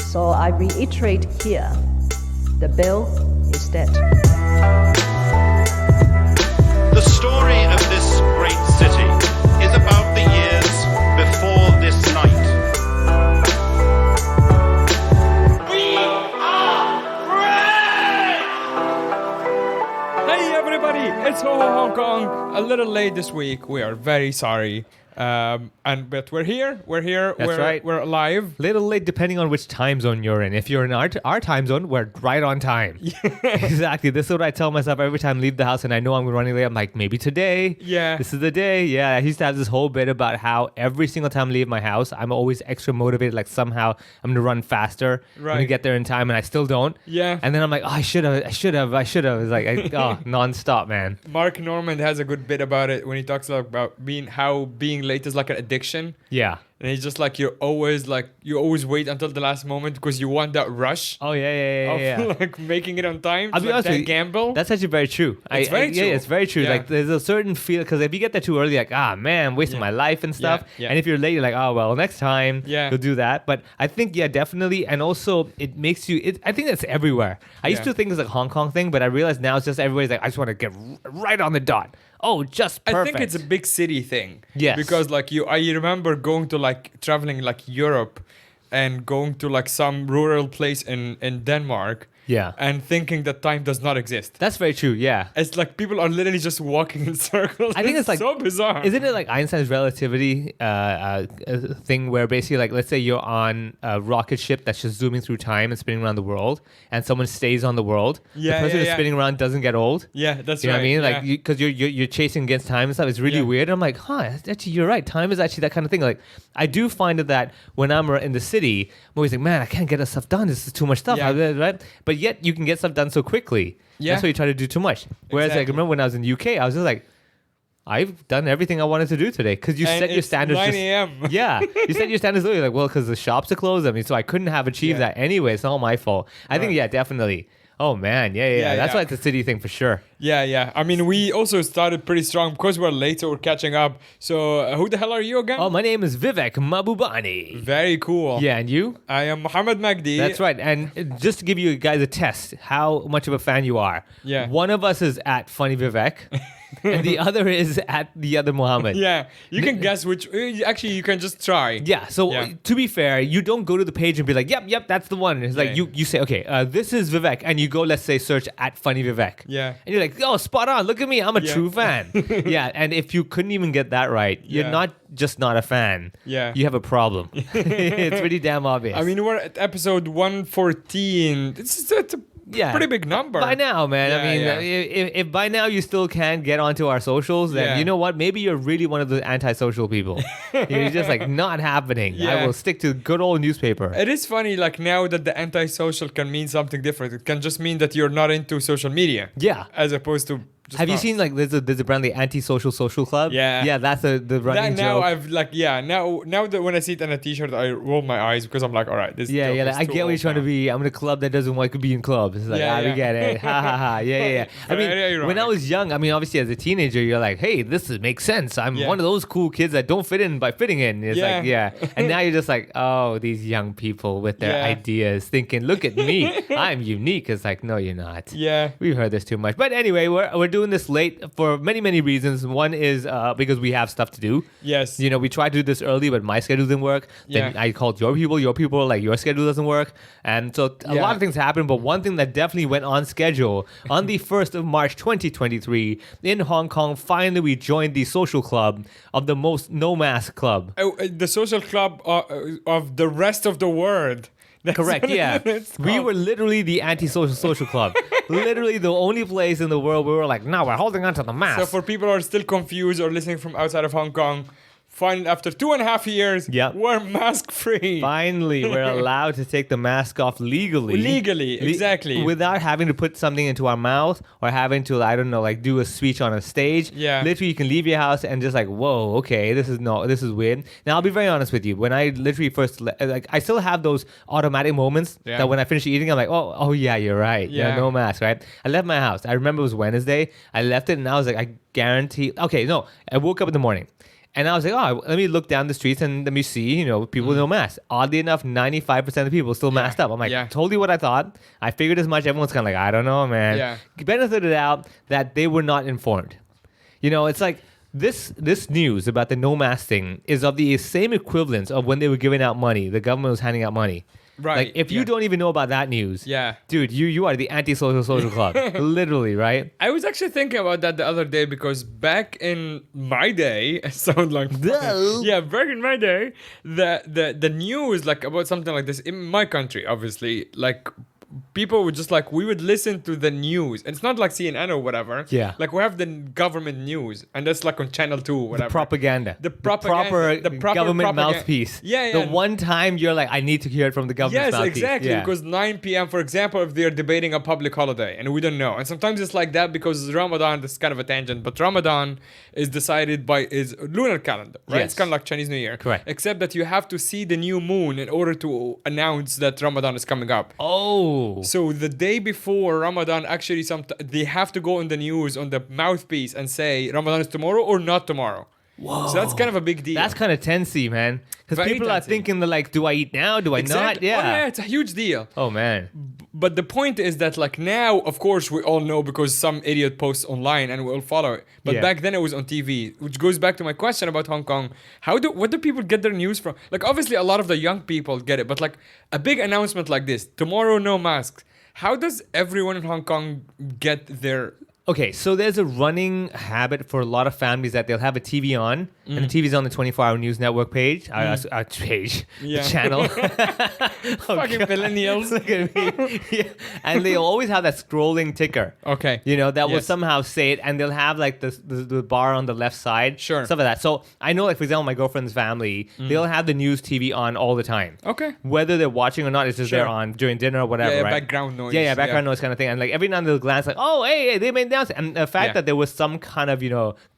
So I reiterate here, the bill is dead. The story of this great city is about the years before this night. We are free! Hey everybody, it's Ho Ho Hong Kong. A little late this week. We are very sorry. But we're here. That's right. We're alive. Little late depending on which time zone you're in. If you're in our time zone, we're right on time. Exactly. This is what I tell myself every time I leave the house and I know I'm running late. I'm like, maybe today. Yeah. This is the day. Yeah. I used to have this whole bit about how every single time I leave my house, I'm always extra motivated. Like somehow I'm going to run faster. I'm going to get there in time and I still don't. Yeah. And then I'm like, oh, I should have. It's like, nonstop, man. Mark Norman has a good bit about it when he talks about being late is like an addiction. Yeah. And he's just like, you always wait until the last moment because you want that rush. Oh, yeah. Of like making it on time. I'll be honest with you, gamble. That's actually very true. It's very true. Yeah, it's very true. Yeah. Like there's a certain feel, because if you get there too early, like, man, wasting my life and stuff. Yeah. And if you're late, you're like, oh, well, next time you'll do that. But I think, definitely. And also it makes you, I think that's everywhere. I used to think it's like a Hong Kong thing, but I realize now it's just everybody's like, I just want to get right on the dot. Oh, just perfect. I think it's a big city thing. Yes. Because like I remember going to like traveling like Europe and going to like some rural place in Denmark. Yeah. And thinking that time does not exist. That's very true, yeah. It's like people are literally just walking in circles. I think it's like so bizarre. Isn't it like Einstein's relativity thing where basically like, let's say you're on a rocket ship that's just zooming through time and spinning around the world and someone stays on the world. The person who's spinning around doesn't get old. Yeah, that's you know right. You know what I mean? Like, because you're chasing against time and stuff. It's really weird. I'm like, actually, you're right. Time is actually that kind of thing. Like, I do find that when I'm in the city, I'm always like, man, I can't get stuff done. This is too much stuff. Yeah. Right? But yet you can get stuff done so quickly. Yeah. That's why you try to do too much. Whereas like, I remember when I was in the UK, I was just like, I've done everything I wanted to do today because you set your standards. 9 a.m. Yeah, you set your standards early. Like, well, because the shops are closed. I mean, so I couldn't have achieved that anyway. It's not all my fault. I think, definitely. Oh man, yeah. That's why it's a city thing for sure. Yeah. I mean, we also started pretty strong because we're late, so we're catching up. So, who the hell are you again? Oh, my name is Vivek Mabubani. Very cool. Yeah, and you? I am Mohammed Magdi. That's right. And just to give you guys a test, how much of a fan you are. Yeah. One of us is at Funny Vivek. And the other is at the other Mohammed. Yeah, you can guess which. Actually, you can just try. Yeah, so to be fair, you don't go to the page and be like, yep, that's the one. It's like you say, okay, this is Vivek, and you go, let's say, search at Funny Vivek. Yeah. And you're like, oh, spot on, look at me, I'm a true fan. Yeah, and if you couldn't even get that right, you're not just not a fan. Yeah. You have a problem. It's pretty damn obvious. I mean, we're at episode 114. It's a pretty big number. By now, man. If by now you still can't get onto our socials, then you know what? Maybe you're really one of the antisocial people. You're just like, not happening. Yeah. I will stick to good old newspaper. It is funny, like now that the antisocial can mean something different. It can just mean that you're not into social media. Yeah. As opposed to just Have you not. seen like there's a brand like Antisocial Social Club? Yeah. That's the running now joke. I've like now that when I see it on a t-shirt I roll my eyes because I'm like, all right, this joke Like, is I too get what you're old trying to now. be. I'm in a club that doesn't want to be in clubs. It's like, we get it. Ha ha ha. Yeah. I mean, Very ironic. when I was young, I mean, obviously as a teenager, you're like, hey, makes sense. I'm one of those cool kids that don't fit in by fitting in. It's like, And now you're just like, oh, these young people with their ideas thinking, look at me. I'm unique. It's like, no, you're not. Yeah. We've heard this too much. But anyway, we're doing this late for many, many reasons. One is because we have stuff to do. Yes. You know, we tried to do this early, but my schedule didn't work. Then I called your people, like your schedule doesn't work. And so a lot of things happened, but one thing that definitely went on schedule, on the 1st of March 2023, in Hong Kong, finally we joined the social club of the most no-mask club. The social club of the rest of the world. That's Correct, what yeah. it's We called. were literally the anti-social social club. Literally the only place in the world where we were like, no, we're holding on to the mask. So for people who are still confused or listening from outside of Hong Kong, finally after 2.5 years, we're mask free. Finally, we're allowed to take the mask off legally. Exactly. Without having to put something into our mouth or having to, I don't know, like do a speech on a stage. Yeah. Literally, you can leave your house and just like, whoa, okay, this is weird. Now, I'll be very honest with you. When I literally first, I still have those automatic moments that when I finish eating, I'm like, oh yeah, you're right. Yeah, no mask, right? I left my house. I remember it was Wednesday. I left it and I was like, I guarantee. Okay, no, I woke up in the morning. And I was like, oh, let me look down the streets and let me see, people with no mask. Oddly enough, 95% of people still masked up. I'm like, totally what I thought. I figured as much. Everyone's kind of like, I don't know, man. Yeah. Benefit it out that they were not informed. It's like this news about the no mask thing is of the same equivalence of when they were giving out money. The government was handing out money. Right. Like, if you don't even know about that news, dude, you are the anti-social social club. Literally, right? I was actually thinking about that the other day because back in my day, it sounds like back in my day, the news like about something like this in my country, obviously, like people would just like we would listen to the news. It's not like CNN or whatever. Yeah. Like we have the government news, and that's like on Channel 2 or whatever. The propaganda. The proper government mouthpiece. Yeah. The one time you're like, I need to hear it from the government mouthpiece. Yes, exactly. Yeah. Because 9 p.m., for example, if they're debating a public holiday and we don't know. And sometimes it's like that because Ramadan, this is kind of a tangent, but Ramadan is decided by is lunar calendar, right? Yes. It's kind of like Chinese New Year. Correct. Except that you have to see the new moon in order to announce that Ramadan is coming up. Oh. So the day before Ramadan, actually, they have to go on the news on the mouthpiece and say Ramadan is tomorrow or not tomorrow. Whoa. So that's kind of a big deal. That's kind of tensey, man. Because Very people are tensey. thinking, they're like, do I eat now? Do I not? Yeah. Oh, yeah, it's a huge deal. Oh, man. But the point is that like now, of course, we all know because some idiot posts online and we all follow it. But back then it was on TV, which goes back to my question about Hong Kong. What do people get their news from? Like obviously a lot of the young people get it, but like a big announcement like this, tomorrow no masks. How does everyone in Hong Kong get their... Okay, so there's a running habit for a lot of families that they'll have a TV on, and the TV's on the 24-hour news network page, the channel. Fucking millennials. Look at me. Yeah. And they'll always have that scrolling ticker. Okay. That will somehow say it, and they'll have like the bar on the left side. Sure. Stuff like that. So I know, like, for example, my girlfriend's family, they'll have the news TV on all the time. Okay. Whether they're watching or not, it's just they're on during dinner or whatever, right? Background noise. Yeah, background noise kind of thing. And like every now and then they'll glance like, oh, hey, they made announcement. And the fact that there was some kind of,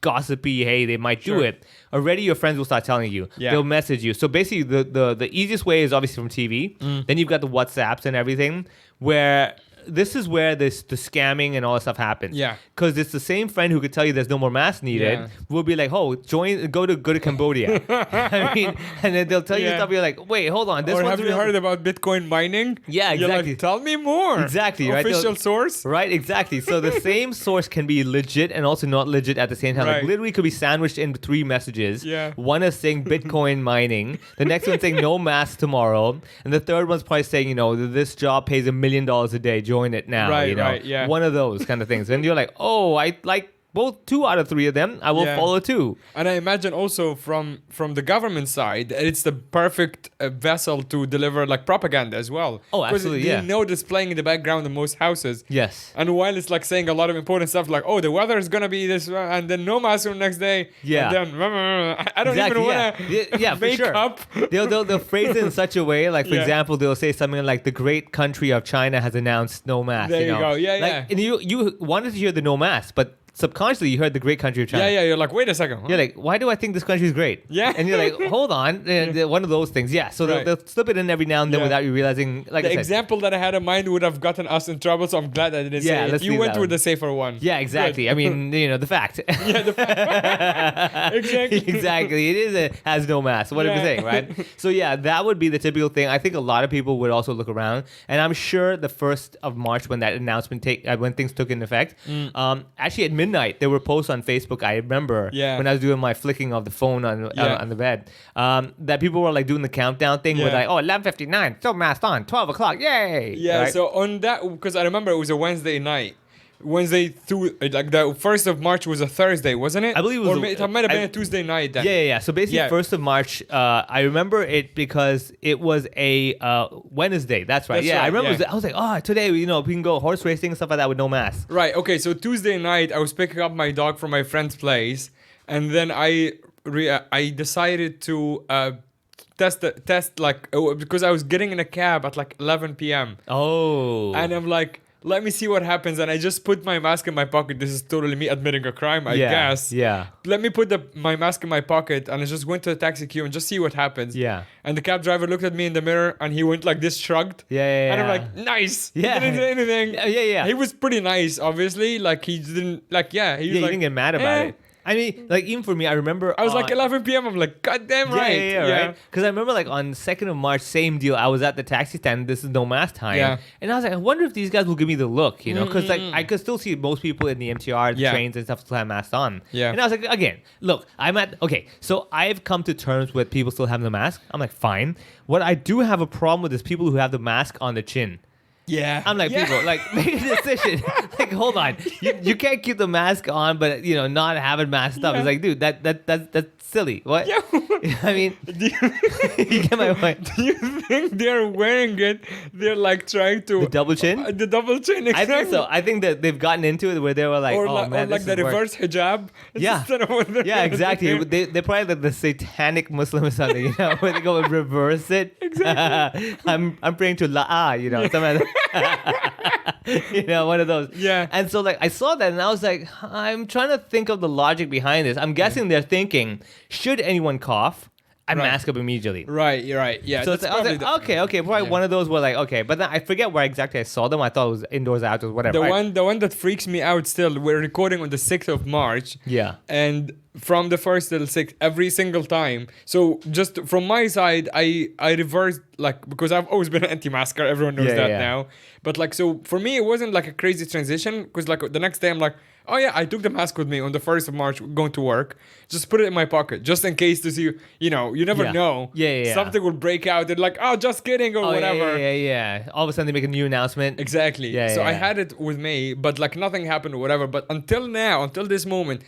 gossipy, hey, they might do it, already your friends will start telling you. Yeah. They'll message you. So basically the easiest way is obviously from TV. Then you've got the WhatsApps and everything where... This is where the scamming and all that stuff happens. Yeah. Because it's the same friend who could tell you there's no more masks needed. Yeah. Will be like, oh, go to Cambodia. I mean, and then they'll tell you stuff. You're like, wait, hold on. This Or one's have you heard about Bitcoin mining? Yeah, You're exactly. like, tell me more. Exactly, right? Official source. Right, exactly. So the same source can be legit and also not legit at the same time. Like Right. literally could be sandwiched in 3 messages. Yeah. One is saying Bitcoin mining. The next one's saying no masks tomorrow. And the third one's probably saying, this job pays $1 million a day. Join it now. Right. Right, yeah. One of those kind of things. And you're like, oh, I like both 2 out of 3 of them. I will follow 2. And I imagine also from the government side, it's the perfect vessel to deliver like propaganda as well. Oh, absolutely, Because you know this playing in the background in most houses. Yes. And while it's like saying a lot of important stuff like, oh, the weather is going to be this, and then no mask the next day. Yeah. And then, I don't even want to for wake sure. up. They'll phrase it in such a way, like, for example, they'll say something like, the great country of China has announced no mask. There you go. Yeah, like, yeah. And you wanted to hear the no mask, but subconsciously you heard the great country of China. Yeah, you're like, wait a second. Huh? You're like, why do I think this country is great? Yeah. And you're like, hold on. One of those things. Yeah. So Right. they'll slip it in every now and then without you realizing. Like The I said, example that I had in mind would have gotten us in trouble, so I'm glad I didn't say it. let's You leave went that with one. the safer one. Yeah, exactly. Good. I mean, the fact. Exactly. Exactly. Has no mask. What are we Yeah. saying, right? So yeah, that would be the typical thing. I think a lot of people would also look around, and I'm sure the 1st of March when that announcement when things took in effect, actually at midnight there were posts on Facebook. I remember when I was doing my flicking of the phone on the bed, that people were like doing the countdown thing with like, 11:59, still masked on, 12 o'clock, yay! Yeah, right? so on that, because I remember it was a Wednesday night. Wednesday through, like the 1st of March was a Thursday, wasn't it? I believe it was. Or it might have been a Tuesday night then. Yeah. So basically, 1st of March, I remember it because it was a Wednesday. That's right. That's right, I remember. yeah. I was like, today, we can go horse racing and stuff like that with no mask. Right, okay, so Tuesday night, I was picking up my dog from my friend's place, and then I decided to test because I was getting in a cab at like 11 p.m. Oh. And I'm like, let me see what happens. And I just put my mask in my pocket. This is totally me admitting a crime, I guess. Yeah. Let me put my mask in my pocket, and I just went to the taxi queue and just see what happens. Yeah. And the cab driver looked at me in the mirror, and he went like this, shrugged. Yeah. And I'm like, nice. Yeah. He didn't say anything. Yeah. He was pretty nice, obviously. Like, he didn't, like, he was You like, didn't get mad about it. I mean, like even for me, I remember I was like 11 p.m. I'm like, God damn right. Right. Because I remember like on 2nd of March, same deal. I was at the taxi stand. This is no mask time. Yeah. And I was like, I wonder if these guys will give me the look, you know? Because like I could still see most people in the MTR, the trains and stuff still have masks on. Yeah. And I was like, again, look, so I've come to terms with people still having the mask. I'm like, fine. What I do have a problem with is people who have the mask on the chin. Yeah. I'm like, people, like, make a decision. Like, hold on. You can't keep the mask on, but, you know, not having mask up. It's like, dude, that's silly. What? Yeah. I mean, you get my point. Do you think they're wearing it? They're like trying to... The double chin? The double chin, exactly. I think so. I think that they've gotten into it where they were like, or oh, like, man, or like the reverse hijab. Yeah. Yeah, Exactly. They're probably like the satanic Muslim or something, you know, where they go and reverse it. Exactly. I'm praying to La'ah, you know, something like that. You know, one of those. Yeah. And so, like, I saw that and I was like, I'm trying to think of the logic behind this. I'm guessing they're thinking, should anyone cough, I mask up immediately. Right, you're right. Yeah. So I was like, okay, probably one of those were like, okay. But then I forget where exactly I saw them. I thought it was indoors, outdoors, whatever. The one that freaks me out still, we're recording on the 6th of March. Yeah. And from the 1st till 6th, every single time. So just from my side, I reversed, like, because I've always been an anti-masker. Everyone knows that now. But like, so for me, it wasn't like a crazy transition because like the next day I'm like, oh yeah, I took the mask with me on the 1st of March going to work. Just put it in my pocket just in case to see, you know, you never know. Yeah. Something will break out. They're like, oh, just kidding or whatever. Yeah. All of a sudden they make a new announcement. Exactly. I had it with me, but like nothing happened or whatever. But until now, until this moment,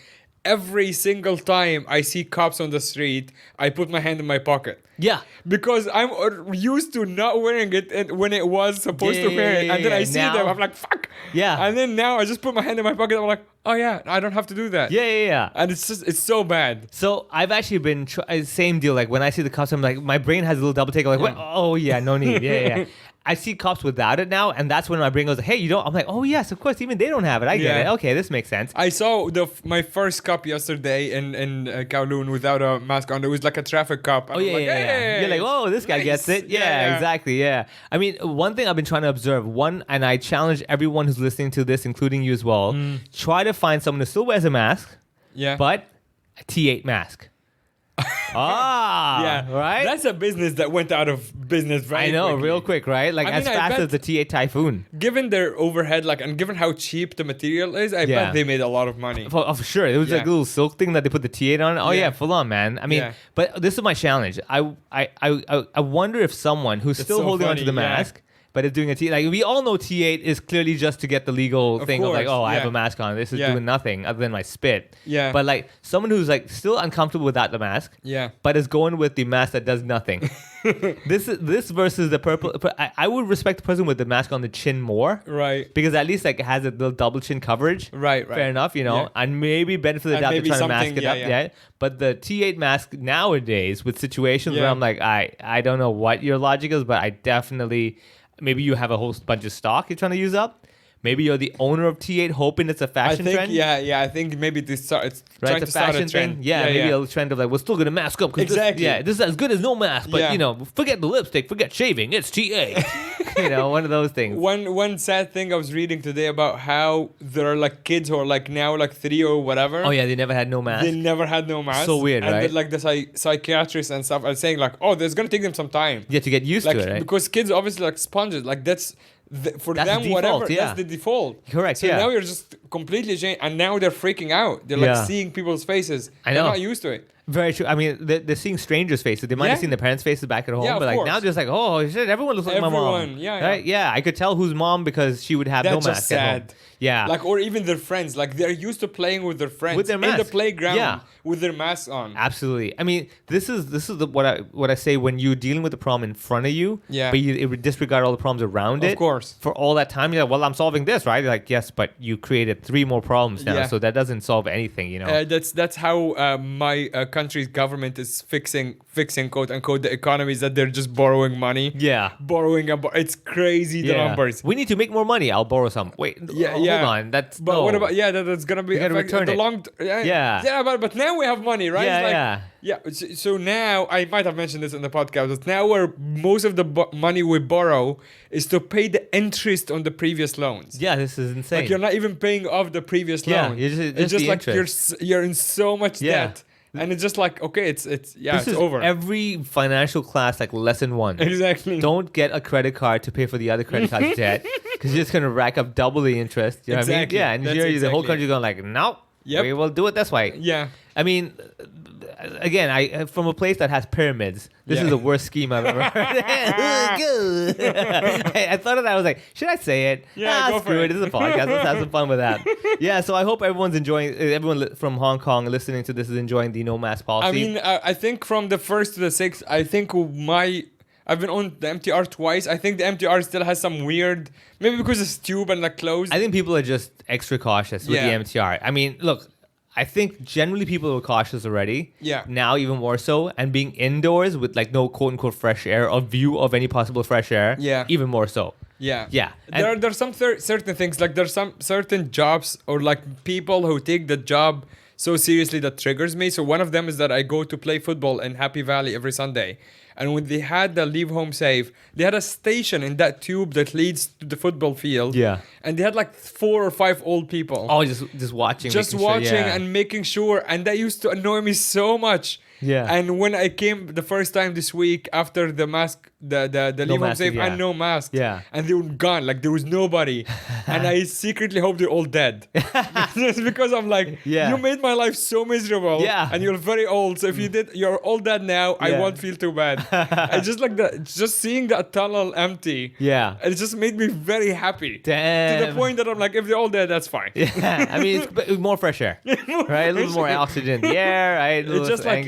every single time I see cops on the street, I put my hand in my pocket. Yeah. Because I'm used to not wearing it when it was supposed to wear it. And then I see them, I'm like, fuck. Yeah. And then now I just put my hand in my pocket. I'm like, oh yeah, I don't have to do that. Yeah. And it's so bad. So I've actually been, same deal. Like when I see the cops, I'm like, my brain has a little double take. I'm like, oh yeah, no need. Yeah. I see cops without it now, and that's when my brain goes, hey, you don't? I'm like, oh yes, of course, even they don't have it. I get it. Okay, this makes sense. I saw my first cop yesterday in Kowloon without a mask on. It was like a traffic cop. Oh yeah. You're like, oh, this guy gets it. Yeah, exactly. Yeah. I mean, one thing I've been trying to observe, and I challenge everyone who's listening to this, including you as well, try to find someone who still wears a mask, but a T8 mask. Right? That's a business that went out of business very quickly. Real quick, right? Like as fast as the T8 Typhoon. Given their overhead, like, and given how cheap the material is, I bet they made a lot of money. For sure. It was like a little silk thing that they put the T8 on. Oh yeah, full on, man. I mean, but this is my challenge. I wonder if someone who's still holding onto the mask, but it's doing a T8. Like, we all know T8 is clearly just to get the legal thing of like, oh, I have a mask on. This is doing nothing other than my spit. Yeah. But like someone who's like still uncomfortable without the mask. Yeah. But is going with the mask that does nothing. This versus the purple. I would respect the person with the mask on the chin more. Right. Because at least like it has a little double chin coverage. Right. Fair enough, you know. Yeah. And maybe benefit the doubt they're trying to mask it up. Yeah. But the T8 mask nowadays with situations where I'm like, I don't know what your logic is, but I definitely... Maybe you have a whole bunch of stock you're trying to use up. Maybe you're the owner of T8 hoping it's a fashion trend. Yeah. I think maybe it's trying to start a trend. Maybe a trend of like, we're still going to mask up. Exactly. This is as good as no mask. But, you know, forget the lipstick, forget shaving. It's T8. You know, one of those things. One sad thing I was reading today about how there are like kids who are like now like 3 or whatever. Oh, yeah, they never had no mask. They never had no mask. So weird, right? And like the psychiatrists and stuff are saying like, oh, there's going to take them some time. Yeah, to get used to it, right? Because kids obviously like sponges. Like that's them, the default, whatever, that's the default. Correct, so now you're just completely changed, and now they're freaking out. They're like seeing people's faces. They're not used to it. Very true. I mean, they're seeing strangers' faces. They might have seen their parents' faces back at home, but like now they're just like, oh shit, everyone looks like my mom. Right? Yeah, I could tell whose mom because she would have no mask at home. Yeah. Like, or even their friends. Like, they're used to playing with their friends with their mask. In the playground with their masks on. Absolutely. I mean, this is what I say when you're dealing with the problem in front of you, but you disregard all the problems around it. Of course. For all that time, you're like, well, I'm solving this, right? You're like, yes, but you created 3 more problems now, so that doesn't solve anything, you know? That's how my country's government is fixing quote unquote the economy is that they're just borrowing money. Yeah. Borrowing it's crazy the numbers. We need to make more money. I'll borrow some. Wait. Hold on. That's But what about that's gonna be gotta return the it. long. But now we have money, right? Yeah. So now I might have mentioned this in the podcast, but now where most of the money we borrow is to pay the interest on the previous loans. Yeah, this is insane. Like you're not even paying off the previous loan. It's just the like interest. you're in so much debt. And it's just like, okay, it's this it's is over. Every financial class, like lesson 1. Exactly. Don't get a credit card to pay for the other credit card's debt, because you're just gonna rack up double the interest. You know what I mean? Yeah, and here the whole country's going like, nope. Yep. We will do it this way. Yeah. I mean, again, I from a place that has pyramids, this is the worst scheme I've ever heard. I thought of that. I was like, should I say it? Yeah, screw it. This is a podcast. Let's have some fun with that. Yeah, so I hope everyone's enjoying. Everyone from Hong Kong listening to this is enjoying the no mask policy. I mean, I think from the 1st to the 6th, I think I've been on the MTR twice. I think the MTR still has some weird, maybe because it's tube and like closed. I think people are just extra cautious with the MTR. I mean, look, I think generally people were cautious already. Yeah. Now even more so, and being indoors with like no quote unquote fresh air or view of any possible fresh air. Yeah. Even more so. Yeah. Yeah. There's some certain things, like there's some certain jobs or like people who take the job so seriously that triggers me. So one of them is that I go to play football in Happy Valley every Sunday. And when they had the Leave Home Safe, they had a station in that tube that leads to the football field. Yeah. And they had like 4 or 5 old people. Oh, just watching. Just watching and making sure. And that used to annoy me so much. Yeah. And when I came the first time this week after the mask, the Leave Home Safe and no mask. Yeah. And they were gone. Like there was nobody. And I secretly hope they're all dead. Just because I'm like, you made my life so miserable. Yeah. And you're very old. So if you're all dead now, I won't feel too bad. I just like just seeing that tunnel empty. Yeah. It just made me very happy. Damn. To the point that I'm like, if they're all dead, that's fine. Yeah. I mean, it's more fresh air. Right? A little more oxygen in the air, right? It's just like,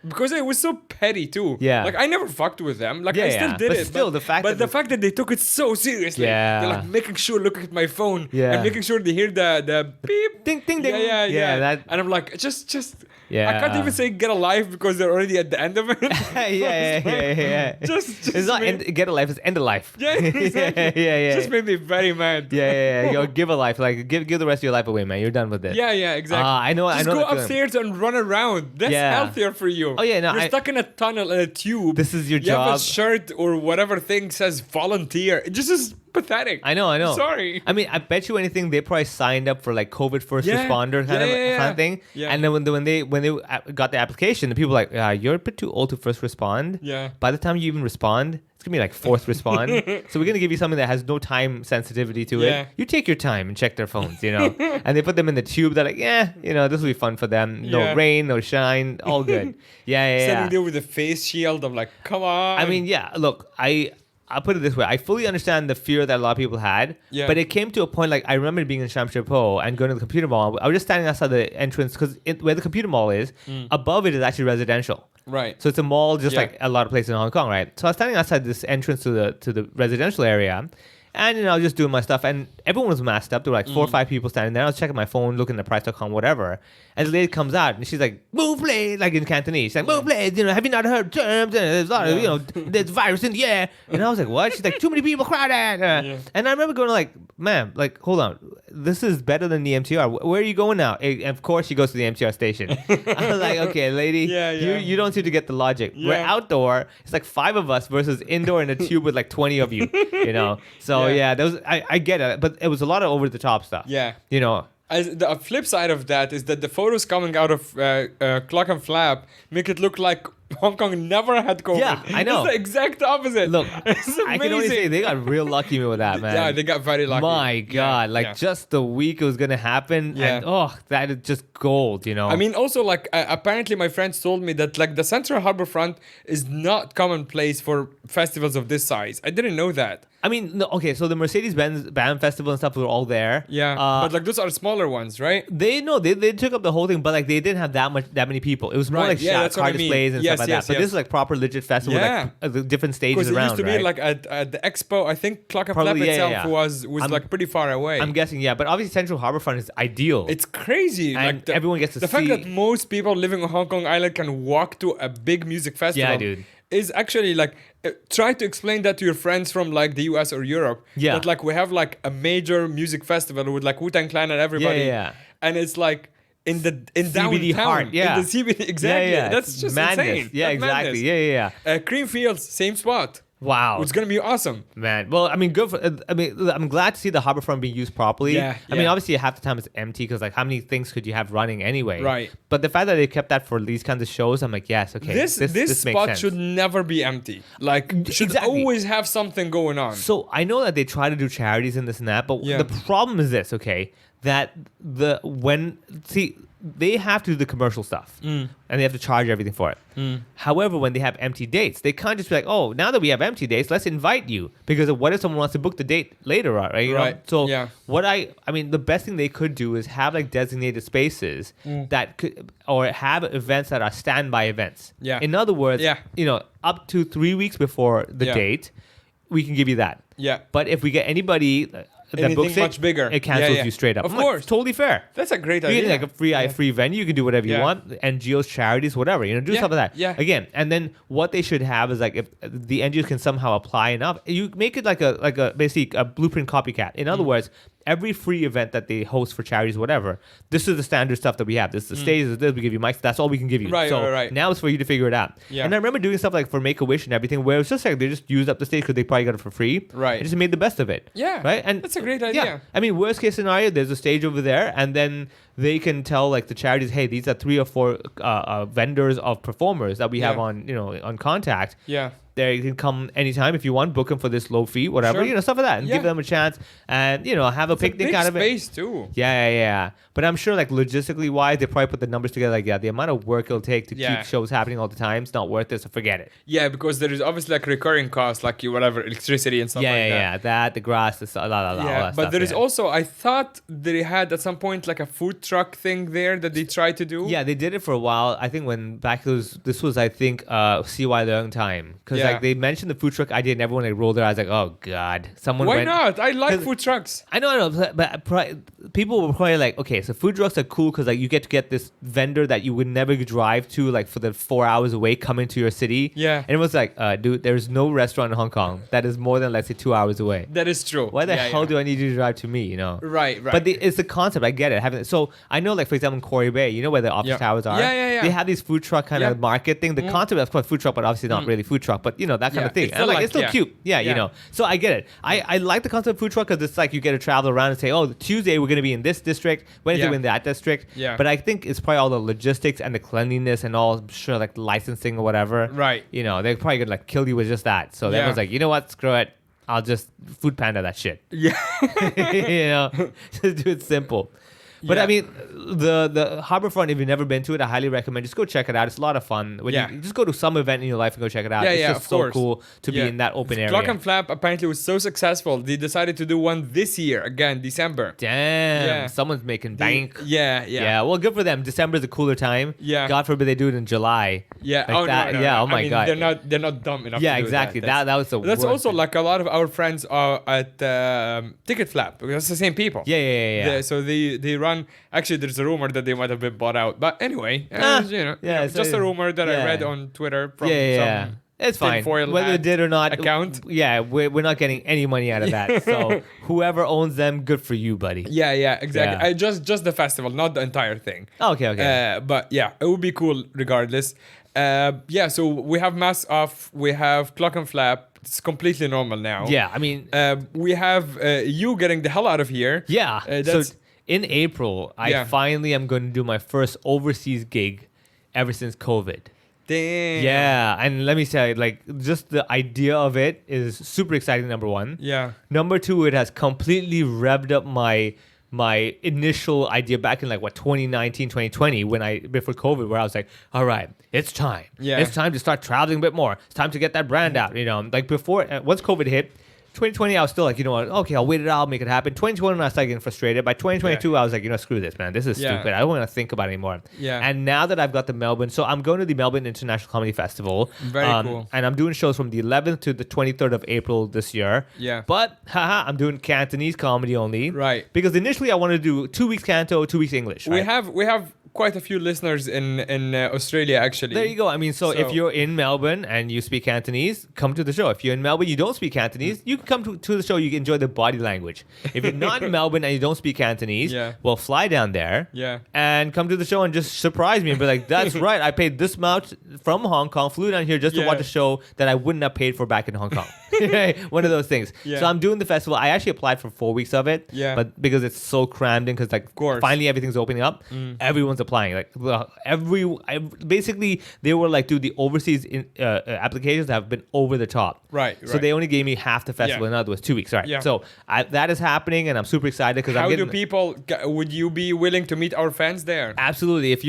because it was so petty too. Yeah. Like I never fucked with them. Like I still did but it. Still, the fact the fact that they took it so seriously. Yeah. They're like making sure, looking at my phone. Yeah. And making sure they hear the beep. Ding, ding, ding. Yeah. And I'm like, just. Yeah. I can't even say get a life because they're already at the end of it. yeah. Just it's not get a life, it's end a life. Yeah, exactly. yeah. Just made me very mad. Yeah. Yo, give a life. Like give the rest of your life away, man. You're done with this. Yeah, exactly. I know. Just go upstairs and run around. That's healthier for you. Oh yeah, no. You're stuck in a tunnel in a tube. This is your You job. have a shirt or whatever thing says volunteer. It just is pathetic. I know. Sorry. I mean, I bet you anything they probably signed up for like COVID first responder kind of thing. Yeah. And then when they got the application, the people were like, you're a bit too old to first respond. Yeah. By the time you even respond, it's gonna be like fourth respond. So we're gonna give you something that has no time sensitivity to it. You take your time and check their phones, and they put them in the tube. They're like, this will be fun for them. No rain, no shine, all good. Standing there with a face shield. I'm like, come on. I mean, look, I'll put it this way. I fully understand the fear that a lot of people had. Yeah. But it came to a point, like, I remember being in Sham Shui Po and going to the computer mall. I was just standing outside the entrance because where the computer mall is, above it is actually residential. Right. So it's a mall just like a lot of places in Hong Kong, right? So I was standing outside this entrance to the residential area. And I was just doing my stuff, and everyone was masked up. There were like 4 or 5 people standing there. I was checking my phone, looking at price.com, whatever. And the lady comes out, and she's like, "Move, please," like in Cantonese. She's like, "Move, please. Have you not heard terms? There's a lot of, there's virus in the air." And I was like, "What?" She's like, "Too many people crowded." And I remember going like, "Ma'am, like, hold on. This is better than the MTR. Where are you going now?" And of course, she goes to the MTR station. I was like, "Okay, lady, you don't seem to get the logic. We're outdoor. It's like 5 of us versus indoor in a tube with like 20 of you, So that was I get it, but it was a lot of over the top stuff. Yeah. The flip side of that is that the photos coming out of Clockenflap make it look like Hong Kong never had COVID. Yeah, I know. It's the exact opposite. Look, it's amazing. I can only say they got real lucky with that, man. Yeah, they got very lucky. My God, just the week it was gonna happen, and that is just gold, I mean, also like apparently my friends told me that like the Central Harbourfront is not commonplace for festivals of this size. I didn't know that. I mean, okay, so the Mercedes-Benz BAM Festival and stuff were all there. Yeah, but like those are smaller ones, right? They took up the whole thing, but like they didn't have that many people. It was more like car displays and stuff stuff like that. But this is like proper legit festival, Yeah. like the different stages Because it around, used to right? be like at the expo. I think Clockenflap Probably, yeah, itself yeah. was like pretty far away. I'm guessing, yeah. But obviously, Central Harbourfront is ideal. It's crazy. And like everyone gets to the see. fact that most people living on Hong Kong Island can walk to a big music festival. Yeah, dude. Is actually like try to explain that to your friends from like the US or Europe. Yeah. That like we have like a major music festival with like Wu-Tang Clan and everybody. Yeah. And it's like in CBD downtown, heart, yeah. in the CBD, exactly. Yeah. That's just madness. insane. Yeah, That's exactly. madness. Yeah. Creamfields, same spot. Wow. It's gonna be awesome. Man, well, I mean, good for. I mean, I'm glad to see the Harbourfront being used properly. Yeah, I mean, yeah. obviously, half the time it's empty because, like, how many things could you have running anyway? Right. But the fact that they kept that for these kinds of shows, I'm like, yes, okay. This makes spot sense. should never be empty. Like, should Exactly. always have something going on. So I know that they try to do charities and this and that, but Yeah. the problem is this, okay? That they have to do the commercial stuff and they have to charge everything for it. However, when they have empty dates, they can't just be like, oh, now that we have empty dates, let's invite you. Because what if someone wants to book the date later on, right? You know? Right. So Yeah. I mean, the best thing they could do is have like designated spaces that could, or have events that are standby events. Yeah. In other words, Yeah. Up to 3 weeks before the Yeah. date, we can give you that. Yeah. But if we get anybody that Anything books it, much bigger. it cancels Yeah, yeah. you straight up. Of I'm like, course. it's totally fair. That's a great You idea. get like a free venue. You can do whatever you Yeah. want. NGOs, charities, whatever. Do Yeah, stuff like that. yeah. Again, and then what they should have is like if the NGOs can somehow apply enough, you make it like a basically a blueprint copycat. In other words, every free event that they host for charities, whatever, this is the standard stuff that we have. This is the stage. This is this. We give you mics. That's all we can give you. Right, so right. now it's for you to figure it out. Yeah. And I remember doing stuff like for Make-A-Wish and everything, where it's just like they just used up the stage because they probably got it for free. Right. And just made the best of it. Yeah. Right. And that's a great idea. yeah. I mean, worst case scenario, there's a stage over there, and then they can tell like the charities, hey, these are 3 or 4 vendors of performers that we have Yeah. on on contact. Yeah. They can come anytime if you want, book them for this low fee, whatever, Sure. stuff like that, and Yeah. give them a chance, and have a It's a picnic big out of it. space too. Yeah. But I'm sure, like logistically wise, they probably put the numbers together. Like, yeah, the amount of work it'll take to Yeah. keep shows happening all the time, it's not worth it. So forget it. Yeah, because there is obviously like recurring costs, like whatever electricity and stuff like that. Yeah. That the grass, the all that Yeah, stuff. but there is yeah. also, I thought they had at some point like a food truck thing there that they tried to do. Yeah, they did it for a while. I think when this was I think CY Leung time, because Yeah. like they mentioned the food truck idea and everyone like rolled their eyes like, oh god, someone Why went. not? I like 'Cause- food trucks. I know, but people were probably like, okay, so food trucks are cool because like you get to get this vendor that you would never drive to like for the 4 hours away come into your city. Yeah. And it was like, dude, there's no restaurant in Hong Kong that is more than let's say 2 hours away. That is true. Why the Yeah, hell yeah. do I need you to drive to me? Right. But it's the concept. I get it. So I know, like for example, in Quarry Bay, where the office Yeah. towers are. Yeah. They have these food truck kind Yeah. of market thing. The concept is called food truck, but obviously not really food truck. But that kind Yeah, of thing. it's And I'm still like, it's still like- cute. Yeah, Yeah. So I get it. I like the concept of food truck because it's like you get to travel around and say, oh, Tuesday we're going to be in this district, Wednesday Yeah. we're in that district. Yeah. But I think it's probably all the logistics and the cleanliness and all, sure, like licensing or whatever. Right. They're probably gonna like kill you with just that. So Yeah. everyone's like, you know what? Screw it. I'll just food panda that shit. Yeah. Just do it simple. But Yeah. I mean, the Harbourfront, if you've never been to it, I highly recommend. Just go check it out. It's a lot of fun. When Yeah. you just go to some event in your life and go check it out. Yeah, it's yeah, just of so course. cool to be Yeah. in that open area. Clockenflap apparently was so successful, they decided to do one this year, again, December. Damn, Yeah. someone's making bank. Yeah. Well, good for them. December is a cooler time. Yeah. God forbid they do it in July. Yeah. Like that. No. Yeah. Oh I my mean, God. They're not dumb enough. Yeah, to do exactly. That That was the That's worst also thing. like a lot of our friends are at Ticket Flap because it's the same people. Yeah. So they run. Actually, there's a rumor that they might have been bought out. But anyway, it's just a rumor that I yeah. read on Twitter from Yeah. some It's fine. tinfoil Whether hat it did or not. account. Yeah, we're not getting any money out of that. So whoever owns them, good for you, buddy. Yeah, exactly. Yeah. Just the festival, not the entire thing. Okay. But yeah, it would be cool regardless. So we have Mask Off, we have Clockenflap. It's completely normal now. Yeah, I mean, We have you getting the hell out of here. yeah. So That's in April, I Yeah. finally am going to do my first overseas gig ever since COVID. damn. Yeah, and let me say, like, just the idea of it is super exciting. Number one. Yeah. Number two, it has completely revved up my initial idea back in 2019 2020 before COVID, where I was like, all right, it's time. Yeah. It's time to start traveling a bit more. It's time to get that brand out. Like before, once COVID hit, 2020, I was still like, you know what? Okay, I'll wait it out, make it happen. 2021, I started getting frustrated. By 2022, I was like, you know, screw this, man. This is stupid. I don't want to think about it anymore. Yeah. And now that I've got the Melbourne, so I'm going to the Melbourne International Comedy Festival. Very cool. And I'm doing shows from the 11th to the 23rd of April this year. Yeah. But, I'm doing Cantonese comedy only. Right. Because initially I wanted to do 2 weeks Canto, 2 weeks English. Right? We have quite a few listeners in Australia, actually. There you go. I mean, so if you're in Melbourne and you speak Cantonese, come to the show. If you're in Melbourne, you don't speak Cantonese, you can come to the show. You can enjoy the body language. If you're not in Melbourne and you don't speak Cantonese, well, fly down there and come to the show and just surprise me and be like, that's right, I paid this much from Hong Kong, flew down here just to watch a show that I wouldn't have paid for back in Hong Kong. One of those things. So I'm doing the festival. I actually applied for 4 weeks of it, but because it's so crammed in, because like finally everything's opening up, everyone's applying. Like basically they were like, dude, the overseas applications have been over the top. Right. So they only gave me half the festival. In other words, 2 weeks. Right. So that is happening, and I'm super excited because how do people? Would you be willing to meet our fans there? Absolutely. If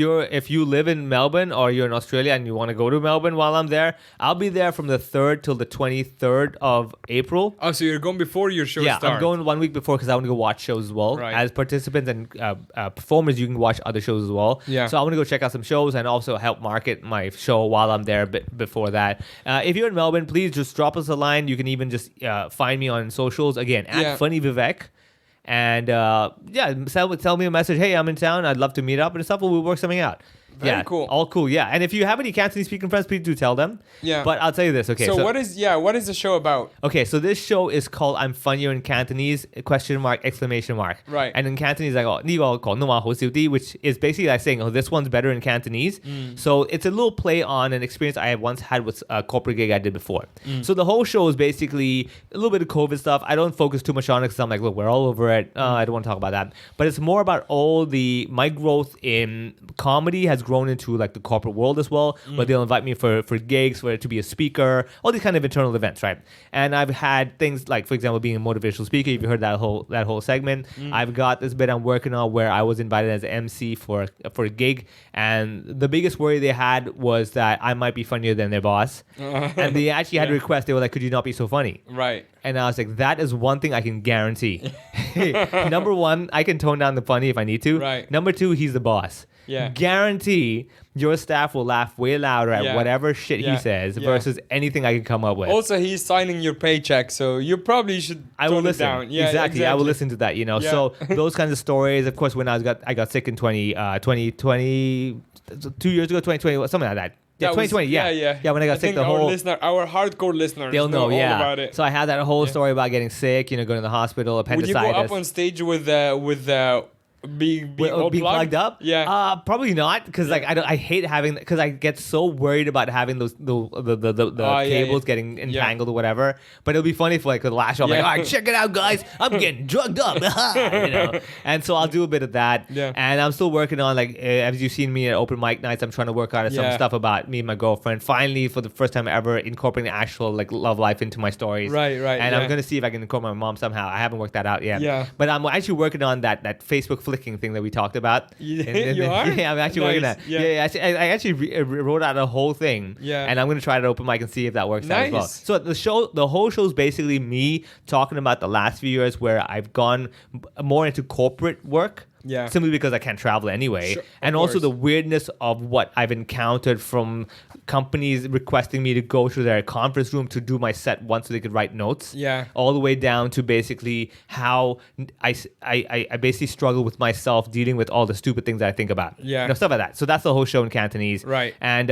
you live in Melbourne or you're in Australia and you want to go to Melbourne while I'm there, I'll be there from the 3rd till the 23rd of April. Oh, so you're going before your show starts? Yeah, I'm going 1 week before because I want to go watch shows as well. Right. As participants and performers, you can watch other shows as well. Yeah. So I want to go check out some shows and also help market my show while I'm there before that. If you're in Melbourne, please just drop us a line. You can even just find me on socials. Again, at Funny Vivek. And tell me a message. Hey, I'm in town. I'd love to meet up and stuff. We'll work something out. Very cool. All cool. Yeah. And if you have any Cantonese speaking friends, please do tell them. Yeah. But I'll tell you this. Okay. So what is the show about? Okay. So this show is called I'm Funnier in Cantonese, question mark, exclamation mark. Right. And in Cantonese, I go, 呢個廣東話好少啲, which is basically like saying, oh, this one's better in Cantonese. So it's a little play on an experience I once had with a corporate gig I did before. So the whole show is basically a little bit of COVID stuff. I don't focus too much on it because I'm like, look, we're all over it. I don't want to talk about that. But it's more about my growth in comedy has grown into like the corporate world as well, where they'll invite me for gigs, to be a speaker, all these kind of internal events, right? And I've had things like, for example, being a motivational speaker. If you heard that whole segment, I've got this bit I'm working on where I was invited as an MC for a gig, and the biggest worry they had was that I might be funnier than their boss, and they actually had a request. They were like, "Could you not be so funny?" Right. And I was like, that is one thing I can guarantee. Number one, I can tone down the funny if I need to. Right. Number two, he's the boss. Yeah. Guarantee your staff will laugh way louder at whatever shit he says versus anything I can come up with. Also, he's signing your paycheck, so you probably should I will tone it listen. down. Yeah, exactly. I will listen to that, you know. Yeah. So those kinds of stories, of course, when I got sick in 2020, 2 years ago, 2020, something like that. Yeah, 2020. Yeah. When I got sick, our hardcore listeners, they'll know. all about it. So I had that whole story about getting sick, going to the hospital, appendicitis. Would you go up on stage with being plugged up? Yeah. Probably not, because I hate having, because I get so worried about having those the cables getting entangled or whatever. But it'll be funny if like the last show I'm like, all right, check it out, guys, I'm getting drugged up, And so I'll do a bit of that. Yeah. And I'm still working on, like, as you've seen me at open mic nights, I'm trying to work on some stuff about me and my girlfriend. Finally, for the first time ever, incorporating actual like love life into my stories. Right. And I'm gonna see if I can incorporate my mom somehow. I haven't worked that out yet. Yeah. But I'm actually working on that Facebook flicking thing that we talked about. You are? Yeah, I'm actually working on that. Yeah. I actually wrote out a whole thing. Yeah. And I'm going to try it at open mic and see if that works out as well. So the whole show is basically me talking about the last few years where I've gone more into corporate work. Yeah. Simply because I can't travel anyway. Sure, and also the weirdness of what I've encountered from companies requesting me to go to their conference room to do my set once so they could write notes. Yeah. All the way down to basically how I basically struggle with myself dealing with all the stupid things that I think about. Yeah. Stuff like that. So that's the whole show in Cantonese. Right. And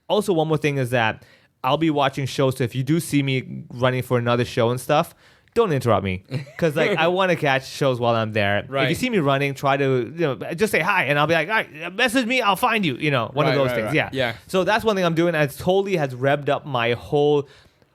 also one more thing is that I'll be watching shows. So if you do see me running for another show and stuff, don't interrupt me, because like I want to catch shows while I'm there. Right. If you see me running, try to just say hi, and I'll be like, all right, message me, I'll find you. One of those things. Right. Yeah. So that's one thing I'm doing. And it totally has revved up my whole,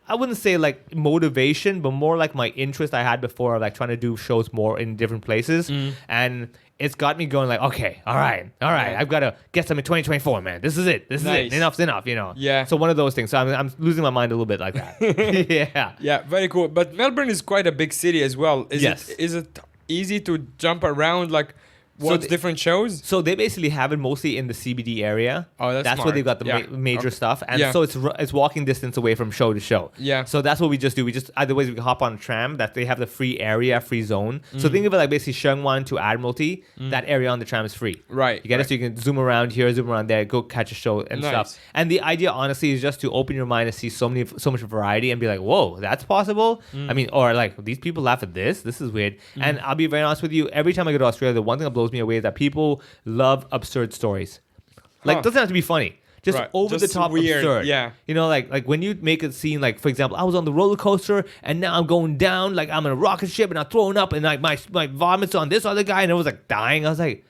I wouldn't say like motivation, but more like my interest I had before, like trying to do shows more in different places. And it's got me going like, okay, all right. I've got to get some in 2024, man. This is it. Enough's enough, Yeah. So one of those things. So I'm losing my mind a little bit like that. Yeah. Yeah, very cool. But Melbourne is quite a big city as well. Is Yes. it easy to jump around? Like, What's different shows? So they basically have it mostly in the CBD area. Oh, that's where smart. they've got the major stuff, and Yeah. so it's walking distance away from show to show. Yeah. So that's what we just do. We just otherwise we hop on a tram that they have the free area, free zone. So think of it like basically Sheungwan to Admiralty. That area on the tram is free. Right, You get right. it, so you can zoom around here, zoom around there, go catch a show and Nice. stuff. And the idea, honestly, is just to open your mind and see so much variety and be like, whoa, that's possible. I mean, or like these people laugh at this. This is weird. And I'll be very honest with you. Every time I go to Australia, the one thing that blows me away is that people love absurd stories. Like, it doesn't have to be funny. Just Right. over the Just top weird, absurd. yeah. You know, like when you make a scene, like for example, I was on the roller coaster and now I'm going down, like I'm in a rocket ship and I'm throwing up and like my vomit's on this other guy and it was like dying. I was like,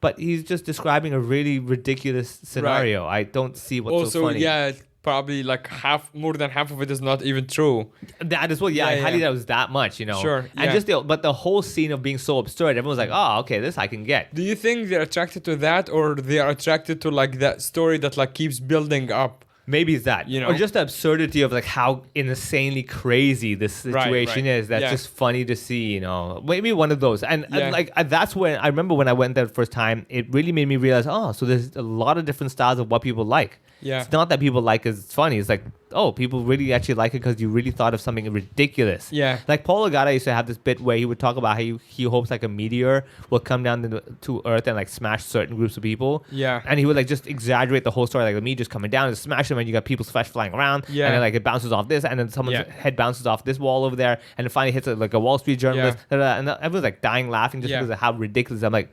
but he's just describing a really ridiculous scenario. I don't see what's Also, so funny. yeah, probably like more than half of it is not even true. That as well. Yeah, I highly doubt it was that much, you know. Sure, And yeah. just but the whole scene of being so absurd, everyone's like, oh, okay, this I can get. Do you think they're attracted to that, or they are attracted to like that story that like keeps building up? Maybe it's that, You know? or just the absurdity of like how insanely crazy this situation right. is. That's Yeah. just funny to see, you know. Maybe one of those, and Yeah. that's when I remember when I went there the first time. It really made me realize, oh, so there's a lot of different styles of what people like. Yeah. It's not that people like it's funny. It's like, oh, people really actually like it because you really thought of something ridiculous. Yeah. Like Paul Agata used to have this bit where he would talk about how he hopes like a meteor will come down to Earth and like smash certain groups of people. Yeah. And he would like just exaggerate the whole story, like the meteor's coming down and smash them, and you got people's flesh flying around. Yeah. And then like it bounces off this, and then someone's Yeah. head bounces off this wall over there, and it finally hits like a Wall Street journalist. And everyone's like dying laughing just Yeah. because of how ridiculous. I'm like,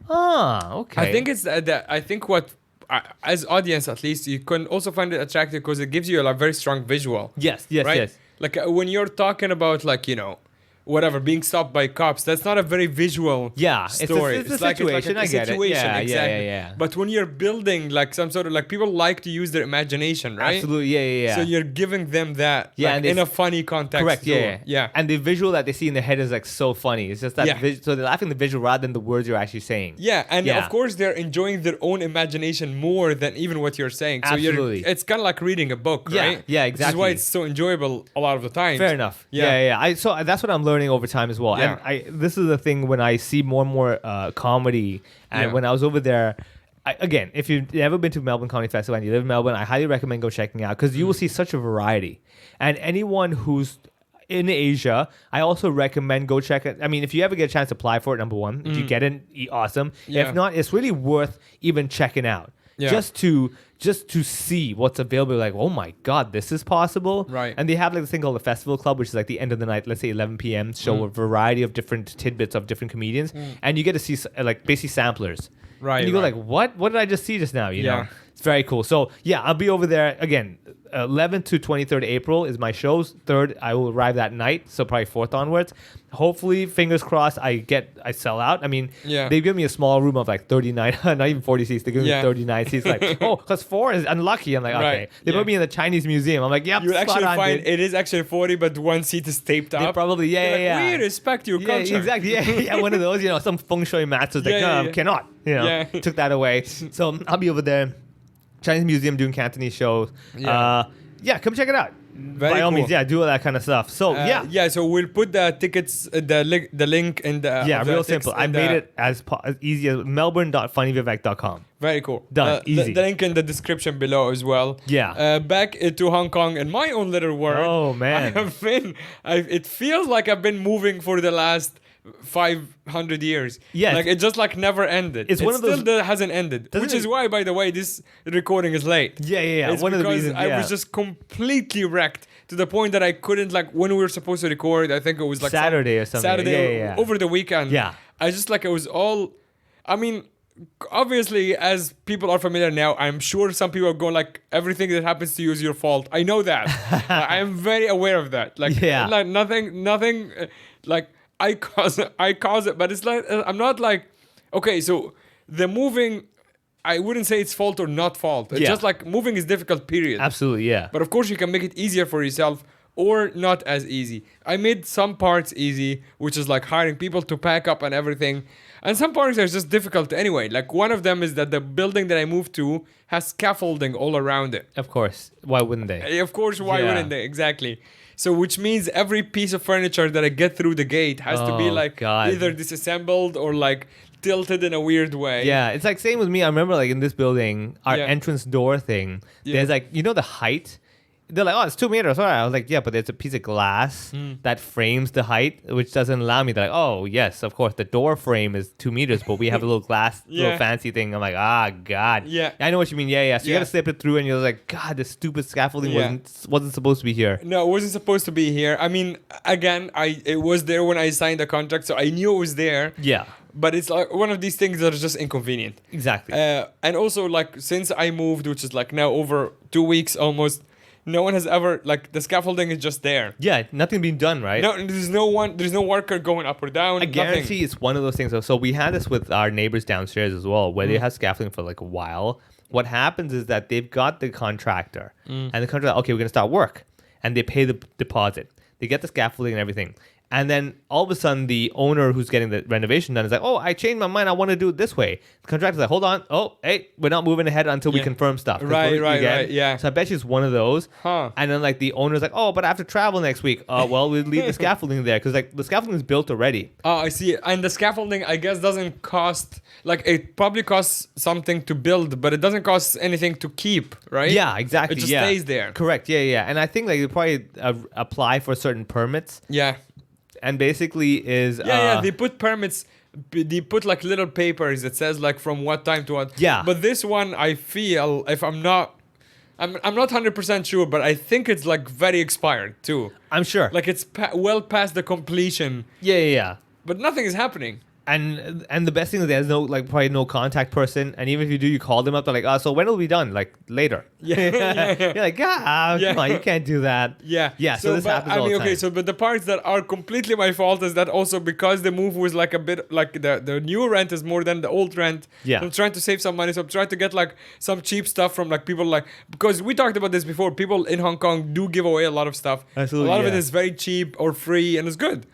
okay. I think it's that. I think what, as audience at least, you can also find it attractive because it gives you a very strong visual. yes, Right? yes. Like when you're talking about like whatever, being stopped by cops, that's not a very visual Yeah, story. it's a situation, I get it. Yeah, yeah. But when you're building like some sort of like, people like to use their imagination, right? Absolutely, yeah. So you're giving them that, Yeah, like, and in they a funny context. Correct, too. Yeah. And the visual that they see in their head is like so funny. It's just that, Yeah. so they're laughing at the visual rather than the words you're actually saying. Yeah, and Yeah. of course they're enjoying their own imagination more than even what you're saying. So Absolutely. it's kind of like reading a book, Yeah, right? yeah, Which is why exactly. it's so enjoyable a lot of the time. Fair enough. Yeah. Yeah. So that's what I'm learning over time as well. Yeah. And this is the thing when I see more and more comedy. And Yeah. when I was over there, again, if you've never been to Melbourne Comedy Festival and you live in Melbourne, I highly recommend go checking out because you will see such a variety. And anyone who's in Asia, I also recommend go check it. I mean, if you ever get a chance to apply for it, number one, if you get in, awesome. Yeah. If not, it's really worth even checking out. Yeah. Just to see what's available, like, oh my god, this is possible. Right. And they have like this thing called the Festival Club, which is like the end of the night, let's say 11 p.m. show a variety of different tidbits of different comedians, and you get to see like basically samplers. Right, And you go right. like, what did I just see just now? You Yeah. know, it's very cool. So yeah, I'll be over there again. 11th to 23rd April is my shows. 3rd, I will arrive that night, so probably 4th onwards. Hopefully, fingers crossed, I sell out. I mean, Yeah. they give me a small room of like 39, not even 40 seats. They give me Yeah. 39 seats. Like, oh, because 4 is unlucky. I'm like, okay. Right, They yeah. put me in the Chinese museum. I'm like, yep, You'll spot actually on, find dude. it is actually 40, but one seat is taped They up. probably, You're like, yeah. We respect your Yeah, culture. exactly. Yeah, one of those, some feng shui masters like, Yeah, yeah. cannot, Yeah. took that away. So I'll be over there, Chinese museum doing Cantonese shows. Yeah. Come check it out. Very By all cool. means, do all that kind of stuff. So Yeah, so we'll put the tickets, the link in the. yeah, of the real text simple. I in made the- it as easy as melbourne.funnyvivek.com. Very cool. Done. Easy. The link in the description below as well. Yeah. Back to Hong Kong and my own little world. Oh, man. It feels like I've been moving for the last 500 years. Yes. Like it just like never ended. It's one of those- Still hasn't ended. Doesn't Which is it- why, by the way, this recording is late. Yeah. It's One of the because reasons. I was just completely wrecked to the point that I couldn't, like, when we were supposed to record, I think it was like Saturday or something. Saturday Yeah. over the weekend. Yeah. I just like, it was all, I mean, obviously, as people are familiar now, I'm sure some people are going like, everything that happens to you is your fault. I know that. I am very aware of that. Like, Yeah. like nothing, like, I cause it, but it's like, I'm not like, okay, so the moving, I wouldn't say it's fault or not fault. It's Yeah. just like moving is difficult, period. Absolutely, yeah. But of course, you can make it easier for yourself or not as easy. I made some parts easy, which is like hiring people to pack up and everything. And some parts are just difficult anyway. Like one of them is that the building that I moved to has scaffolding all around it. Of course. Why wouldn't they? Of course, why Yeah. wouldn't they? Exactly. So which means every piece of furniture that I get through the gate has to be Oh, like God. either disassembled or like tilted in a weird way. Yeah, it's like same with me. I remember like in this building, our Yeah. entrance door thing. Yeah. There's like the height. They're like, oh, it's 2 meters. All right. I was like, yeah, but there's a piece of glass that frames the height, which doesn't allow me. They're like, oh yes, of course, the door frame is 2 meters, but we have a little glass, Yeah. little fancy thing. I'm like, God. Yeah. I know what you mean. Yeah. So you Yeah. gotta slip it through, and you're like, God, this stupid scaffolding Yeah. wasn't supposed to be here. No, it wasn't supposed to be here. I mean, again, it was there when I signed the contract, so I knew it was there. Yeah. But it's like one of these things that are just inconvenient. Exactly. And also, like, since I moved, which is like now over 2 weeks almost, no one has ever, like, the scaffolding is just there. Yeah, nothing being done, right? No, there's no worker going up or down. I nothing. guarantee it's one of those things. So we had this with our neighbors downstairs as well, where they have scaffolding for like a while. What happens is that they've got the contractor, and the contractor, okay, we're gonna start work, and they pay the deposit. They get the scaffolding and everything. And then all of a sudden, the owner who's getting the renovation done is like, oh, I changed my mind. I want to do it this way. The contractor's like, hold on. Oh, hey, we're not moving ahead until we Yeah. confirm stuff. Right, You get? right, yeah. So I bet you it's one of those. Huh. And then like the owner's like, oh, but I have to travel next week. Well, we'll leave the scaffolding there because like the scaffolding is built already. Oh, I see. And the scaffolding, I guess, doesn't cost, like, it probably costs something to build, but it doesn't cost anything to keep, right? Yeah, exactly. It just yeah. stays there. Correct. Yeah. And I think like you probably apply for certain permits. Yeah. And basically is Yeah, they put permits. They put like little papers that says like from what time to what. Yeah. But this one, I feel, if I'm not 100% sure, but I think it's like very expired too. I'm sure. Like it's well past the completion, Yeah. but nothing is happening. And the best thing is there's probably no contact person, and even if you do, you call them up. They're like, so when will it be done? Like later. Yeah. You're like, come on, you can't do that. Yeah. So this but, happens all the time. So but the parts that are completely my fault is that also because the move was like a bit like the new rent is more than the old rent. Yeah. So I'm trying to save some money. So I'm trying to get like some cheap stuff from like people like, because we talked about this before. People in Hong Kong do give away a lot of stuff. Absolutely, A lot of it yeah. is very cheap or free and it's good.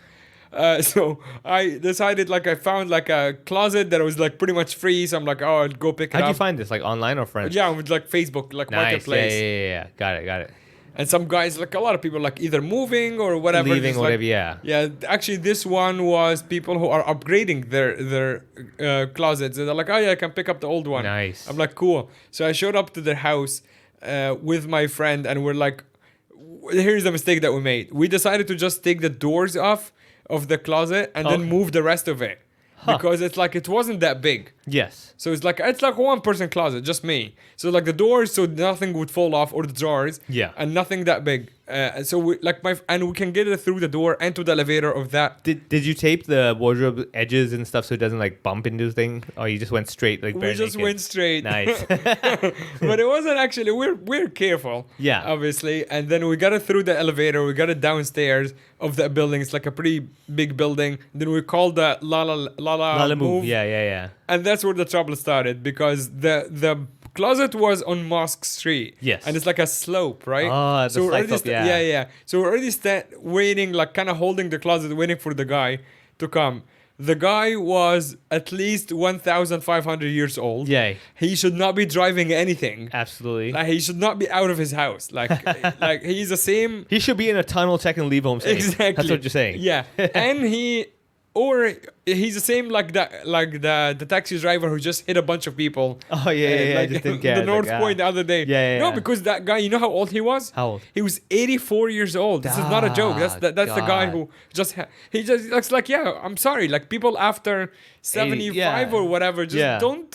So I decided like I found like a closet that was like pretty much free. So I'm like, oh, I'll go pick it up. How'd you find this? Like online or friends? Yeah, with like Facebook, like Nice. marketplace. Yeah. Got it. And some guys, like a lot of people, like either moving or whatever. Leaving, just, whatever, like, yeah. Yeah, actually, this one was people who are upgrading their closets. And they're like, oh yeah, I can pick up the old one. Nice. I'm like, cool. So I showed up to their house with my friend, and we're like, here's the mistake that we made. We decided to just take the doors off of the closet and then Okay. move the rest of it. Because it's like, it wasn't that big. Yes. So it's like a one person closet, just me. So like the doors, so nothing would fall off, or the drawers. Yeah. And nothing that big. So we like and we can get it through the door and to the elevator of that. Did you tape the wardrobe edges and stuff so it doesn't like bump into the thing, or you just went straight like bare We just naked? went straight. Nice. But it wasn't actually. We're careful. Yeah. Obviously, and then we got it through the elevator. We got it downstairs of that building. It's like a pretty big building. Then we called the Lala Move. Yeah. And that's where the trouble started, because the closet was on Mosque Street. Yes. And it's like a slope, right? Oh, the we're slight already slope, yeah. yeah. So we're already waiting, like kind of holding the closet, waiting for the guy to come. The guy was at least 1,500 years old. Yay. He should not be driving anything. Absolutely. Like he should not be out of his house. Like like he's the same. He should be in a tunnel checking leave home safe. Exactly. That's what you're saying. Yeah. And he's the same like the taxi driver who just hit a bunch of people. Oh yeah. Like Just didn't care. the It's North like, Point the other day. Yeah. No, because that guy, you know how old he was? How old? He was 84 years old. This is not a joke. That's the guy God. who he just looks like, yeah, I'm sorry. Like people after 75 yeah. or whatever, just Don't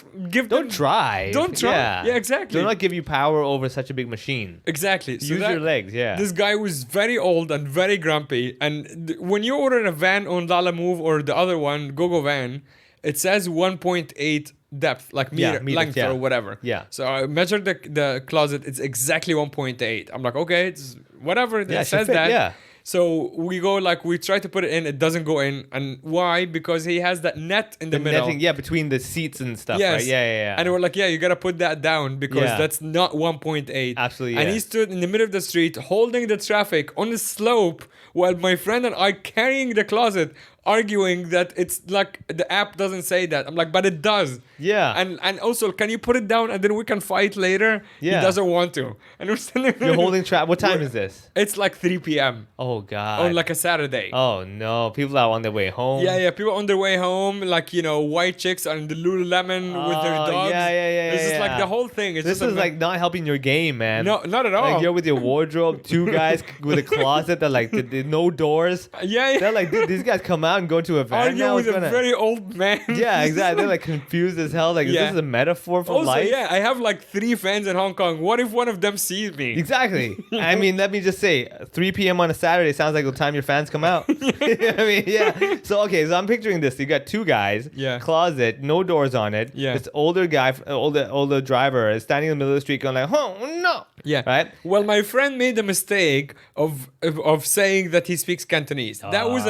drive. Don't try. Yeah, exactly. Do not give you power over such a big machine. Exactly. So Use your legs. Yeah. This guy was very old and very grumpy. And when you order a van on Lala Move or the other one, GoGo Van, it says 1.8 depth, like meters, length yeah. or whatever. Yeah. So I measured the closet. It's exactly 1.8. I'm like, okay, it's whatever. It should says fit, that. yeah. So we go we try to put it in. It doesn't go in. And why? Because he has that net in the middle. Netting, between the seats and stuff, Yes. right? Yeah. And we're like, yeah, you gotta put that down because Yeah. that's not 1.8. Absolutely, And yeah. he stood in the middle of the street holding the traffic on the slope while my friend and I carrying the closet arguing that it's like the app doesn't say that. I'm like, but it does. Yeah. And also, can you put it down and then we can fight later? Yeah. He doesn't want to. And we're standing there. You're holding trap. What time is this? It's like 3 p.m. Oh God. on like a Saturday. Oh no, people are on their way home. Yeah, people on their way home, like, you know, white chicks on the Lululemon with their dogs. Yeah. It's just like the whole thing. It's This just is like not helping your game, man. no, not at all. Like you're with your wardrobe, two guys with a closet that like no doors. Yeah. They're like, "Dude, these guys come out and go to a van Arguing now. with What's a gonna-" very old man. Yeah, exactly. They're like confused as hell. Like, is Yeah. this a metaphor for Also, life? yeah, I have like 3 fans in Hong Kong. What if one of them sees me? Exactly. I mean, let me just say, 3 p.m. on a Saturday sounds like the time your fans come out. I mean, yeah. So, okay, so I'm picturing this. You got two guys, Yeah. closet, no doors on it. Yeah. This older guy, older driver is standing in the middle of the street going like, oh, no. Yeah. Right? Well, my friend made the mistake of saying that he speaks Cantonese. That was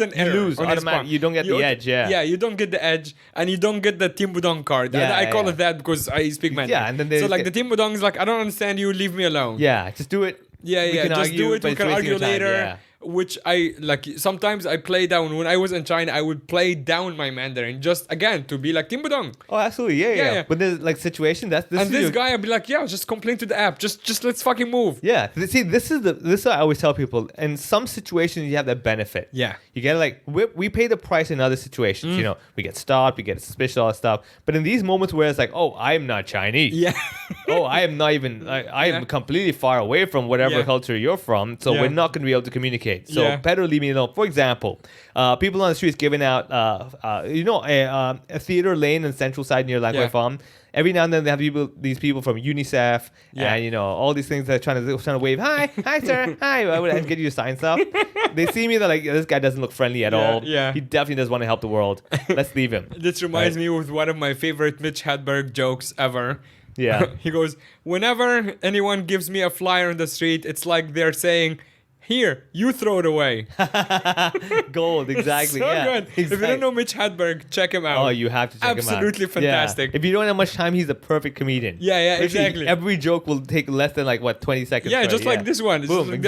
an error. lose on his automatic- part. you don't get the edge, yeah. Yeah, you don't get the edge, and you don't get the Timbudong card. Yeah, I call yeah. it that because I speak Mandarin. Yeah, and then they- so like the Timbudong is like, I don't understand you. Leave me alone. Yeah, just do it. Yeah, We yeah. can Just argue, do it. but We it's can wasting argue your time, later. yeah. Which I like. Sometimes I play down. When I was in China, I would play down my Mandarin just again to be like Timbudong. Oh, absolutely. Yeah. Yeah. But there's like situation this And is this your- guy, I'd be like, yeah, just complain to the app. Just let's fucking move. Yeah. See, this is what I always tell people. In some situations, you have that benefit. Yeah. You get like we pay the price in other situations. You know, we get stopped, we get suspicious, all that stuff. But in these moments where it's like, oh, I'm not Chinese. Yeah. Oh, I am not even. I am Yeah. completely far away from whatever Yeah. culture you're from. So Yeah. we're not going to be able to communicate. So Yeah. better leave me alone. For example, people on the streets giving out, a theater lane in Central Side near Lang Yeah. Farm. Every now and then they have these people from UNICEF Yeah. and all these things that are trying to wave. Hi, sir, hi. I would get you to sign stuff. They see me, they're like, this guy doesn't look friendly at Yeah, all. yeah. He definitely does want to help the world. Let's leave him. This reminds Right. me of one of my favorite Mitch Hedberg jokes ever. Yeah. He goes, whenever anyone gives me a flyer on the street, it's like they're saying, here, you throw it away. Gold, exactly. So yeah. good. If you don't know Mitch Hedberg, check him out. Oh, you have to check him out. Absolutely fantastic. Yeah. If you don't have much time, he's a perfect comedian. Yeah, Literally, exactly. Every joke will take less than 20 seconds. Yeah, for it, just like this one. It's Boom, just like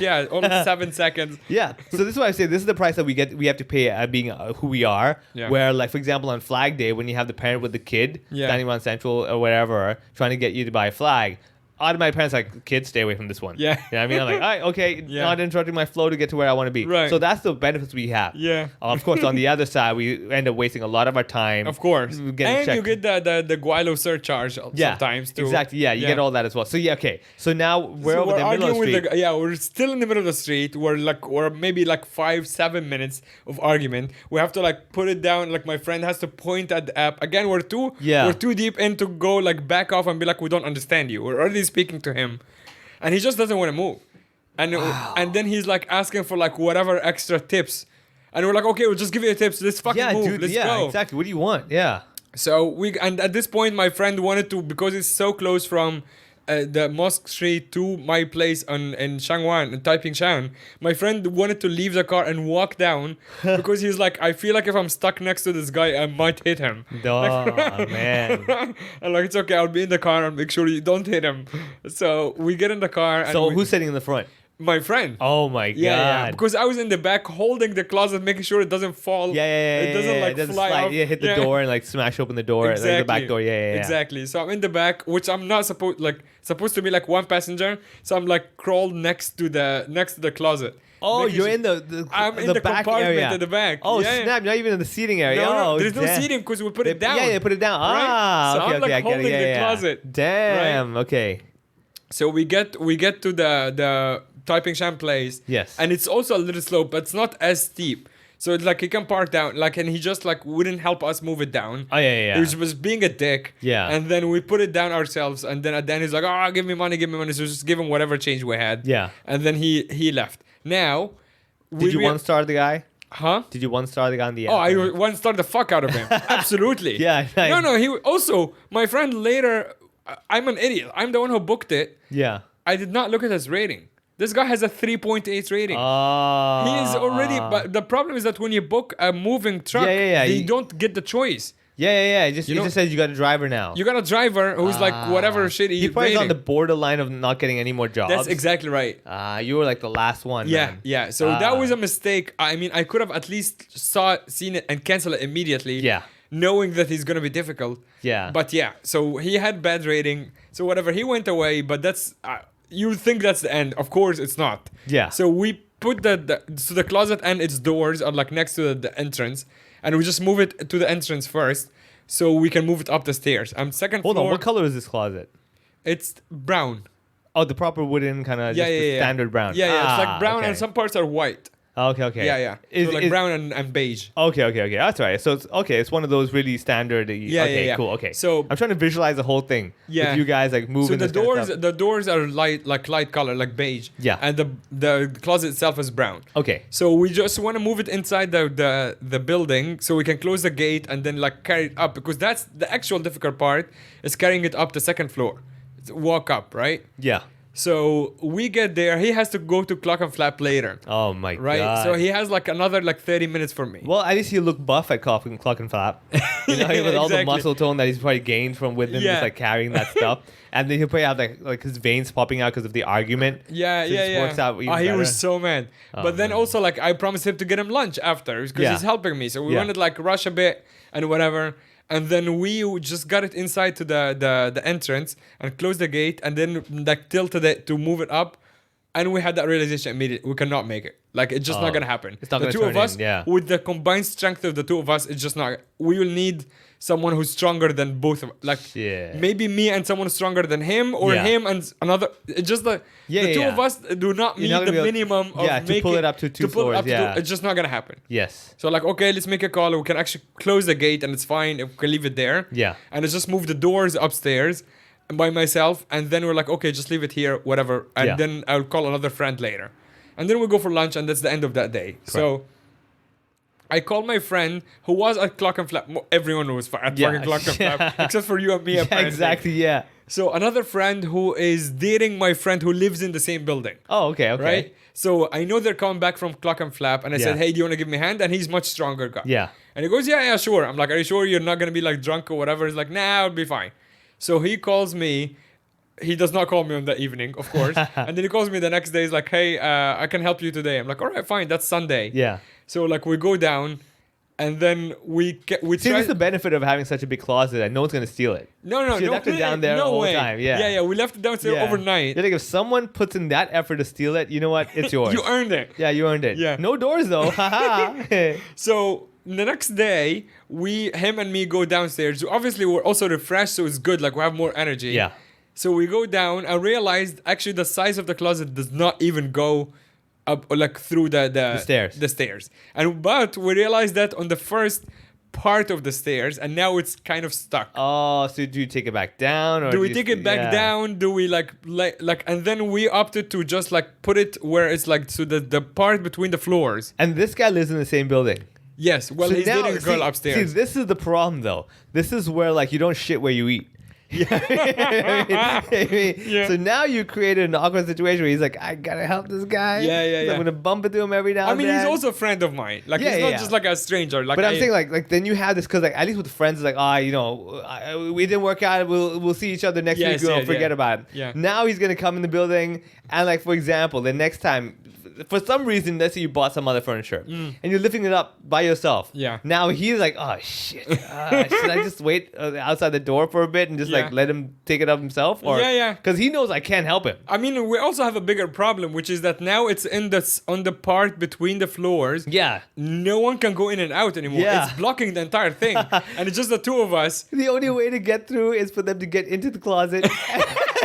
exactly, all 7 seconds. Yeah, so this is why I say this is the price that we have to pay at being who we are. Yeah. Where, like, for example, on Flag Day, when you have the parent with the kid Yeah. standing around Central or whatever, trying to get you to buy a flag. Automatic parents are like, kids, stay away from this one. Yeah. You know what I mean? I'm like, all right, okay, Yeah. not interrupting my flow to get to where I want to be. Right. So that's the benefits we have. Yeah. Of course, on the other side, we end up wasting a lot of our time. Of course. Getting And checked. you get the Guilo surcharge sometimes too. Exactly. Yeah, you get all that as well. So yeah, okay. So now we're So over the middle of the street. we're still in the middle of the street. We're maybe like 5-7 minutes of argument. We have to like put it down. Like my friend has to point at the app. Again, we're too deep in to go like back off and be like, we don't understand you. We're already speaking to him, and he just doesn't want to move. And then he's like asking for like whatever extra tips, and we're like, okay, we'll just give you the tips. Let's fucking move. Dude. Let's Yeah, go. exactly. What do you want? Yeah. So and at this point, my friend wanted to, because it's so close from the Mosque Street to my place in Shangwan, in Taiping Shan. My friend wanted to leave the car and walk down because he's like, I feel like if I'm stuck next to this guy, I might hit him. Oh man. And like, it's okay, I'll be in the car and make sure you don't hit him. So we get in the car. And So who's sitting in the front? my friend. Oh my god. Yeah, because I was in the back holding the closet, making sure it doesn't fall. It doesn't fly off. Yeah, hit the door and like smash open the door, like the back door. Yeah. Exactly. So I'm in the back, which I'm not supposed to be like one passenger. So I'm like crawled next to the closet. Oh, Making you're sure- in the I'm in the back compartment area. at the back. Oh Yeah, yeah. snap! Not even in the seating area. No, Oh, there's no damn. seating because we put it down. Yeah, they put it down. Right? Ah, So okay, I'm, like, I get it. holding Yeah, the yeah. closet. Damn. Okay. So we get to the Taiping Shan place. Yes. And it's also a little slope, but it's not as steep. So it's like he can park down, like, and he just like wouldn't help us move it down. Oh yeah. He was being a dick. Yeah. And then we put it down ourselves, and then at the end he's like, "Oh, give me money." So just give him whatever change we had. Yeah. And then he left. Now, Did you one star the guy? Huh? Did you one star the guy on the app? Oh, I one star the fuck out of him. Absolutely. Yeah. No. He also, my friend later. I'm an idiot. I'm the one who booked it. Yeah. I did not look at his rating. This guy has a 3.8 rating. Oh. He is already. But the problem is that when you book a moving truck, Yeah. they don't get the choice. Yeah. It just know- says you got a driver now. You got a driver who's like whatever shitty He probably on rating. the borderline of not getting any more jobs. That's exactly right. You were like the last one. Yeah, man. yeah. So that was a mistake. I mean, I could have at least seen it and cancel it immediately. Yeah. Knowing that he's gonna be difficult. Yeah. But yeah, so he had bad rating. So whatever, he went away. But that's you think that's the end. Of course, it's not. Yeah. So we put the closet and its doors are like next to the entrance, and we just move it to the entrance first, so we can move it up the stairs. Second Hold floor. on. What color is this closet? It's brown. Oh, the proper wooden kind of Yeah. standard brown. Yeah. It's like brown okay. and some parts are white. Okay. Yeah. So like brown and beige. Okay. That's right. So it's okay. It's one of those really standard. Okay, yeah. cool. Okay. So- I'm trying to visualize the whole thing. Yeah. With you guys like moving. So the this kind of doors, stuff. the doors are light color, like beige. Yeah. And the closet itself is brown. Okay. So we just want to move it inside the building so we can close the gate and then like carry it up, because that's the actual difficult part, is carrying it up the second floor. Walk up, right? Yeah. So we get there. He has to go to Clockenflap later. Oh my Right? god. So he has like another like 30 minutes for me. Well, at least you look buff at Clockenflap. You know, with all the Exactly. muscle tone that he's probably gained from within Yeah. just like carrying that stuff. And then he'll probably have like his veins popping out because of the argument. Yeah, So it just works out even he was better. so mad. But then also like I promised him to get him lunch after because Yeah. he's helping me. So we Yeah. wanted like rush a bit and whatever. And then we just got it inside to the entrance and closed the gate and then like tilted it to move it up. And we had that realization immediately. We cannot make it. Like, it's just not going to happen. It's not the gonna two turn of us, in, yeah. with the combined strength of the two of us, it's just not. We will need someone who's stronger than both of us. Like, Yeah. maybe me and someone stronger than him, or Yeah. him and another. It's just the two of us do not meet You're not the gonna be able- minimum of yeah, to making, pull it up to two pull it floors, up to yeah. it's just not going to happen. Yes. So like, okay, let's make a call. We can actually close the gate and it's fine. We can leave it there. Yeah. And let's just move the doors upstairs by myself. And then we're like, okay, just leave it here, whatever. And Yeah. then I'll call another friend later. And then we go for lunch and that's the end of that day. So I called my friend who was at Clockenflap. Everyone was at Yeah. fucking Clockenflap Yeah. except for you and me. Yeah, apparently. exactly. Yeah. So another friend who is dating my friend who lives in the same building. Oh, okay. Okay. Right? So I know they're coming back from Clockenflap, and I said, Yeah. "Hey, do you want to give me a hand?" And he's much stronger guy. Yeah. And he goes, "Yeah, sure." I'm like, "Are you sure you're not gonna be like drunk or whatever?" He's like, "Nah, I'll be fine." So he calls me. He does not call me on that evening, of course. And then he calls me the next day. He's like, "Hey, I can help you today." I'm like, "All right, fine. That's Sunday." Yeah. So like we go down, and then we See, this is the benefit of having such a big closet that no one's gonna steal it. No, So you left it down there no the whole way. time, yeah. Yeah. We left it downstairs Yeah. overnight. You're like, if someone puts in that effort to steal it, you know what? It's yours. You earned it. Yeah, you earned it. Yeah. No doors though. Haha. So the next day, him and me go downstairs. Obviously, we're also refreshed, so it's good. Like we have more energy. Yeah. So we go down. I realized actually the size of the closet does not even go up like through the stairs. The stairs. But we realized that on the first part of the stairs, and now it's kind of stuck. Oh, so do you take it back down, or Do we you take it back yeah. down? Do we like, and then we opted to just like put it where it's like so the part between the floors. And this guy lives in the same building. Yes. Well, So he's now- dating a girl upstairs. See, this is the problem though. This is where like you don't shit where you eat. Yeah. So now you created an awkward situation where he's like, I gotta help this guy. Yeah. I'm gonna bump into him every now I and mean, then. he's also a friend of mine. Like, Yeah, he's not yeah. just like a stranger. Like, But I'm saying like then you have this because like at least with friends it's like we didn't work out, we'll see each other next Yes, week, we'll yeah, forget yeah. about it. Yeah. Now he's gonna come in the building and like for example the next time for some reason let's say you bought some other furniture and you're lifting it up by yourself. Yeah. Now he's like, oh shit, should I just wait outside the door for a bit and just Yeah. like let him take it up himself? Or Yeah. because he knows I can't help him. I mean, we also have a bigger problem, which is that now it's on the part between the floors. Yeah. No one can go in and out anymore. Yeah. It's blocking the entire thing, and it's just the two of us. The only way to get through is for them to get into the closet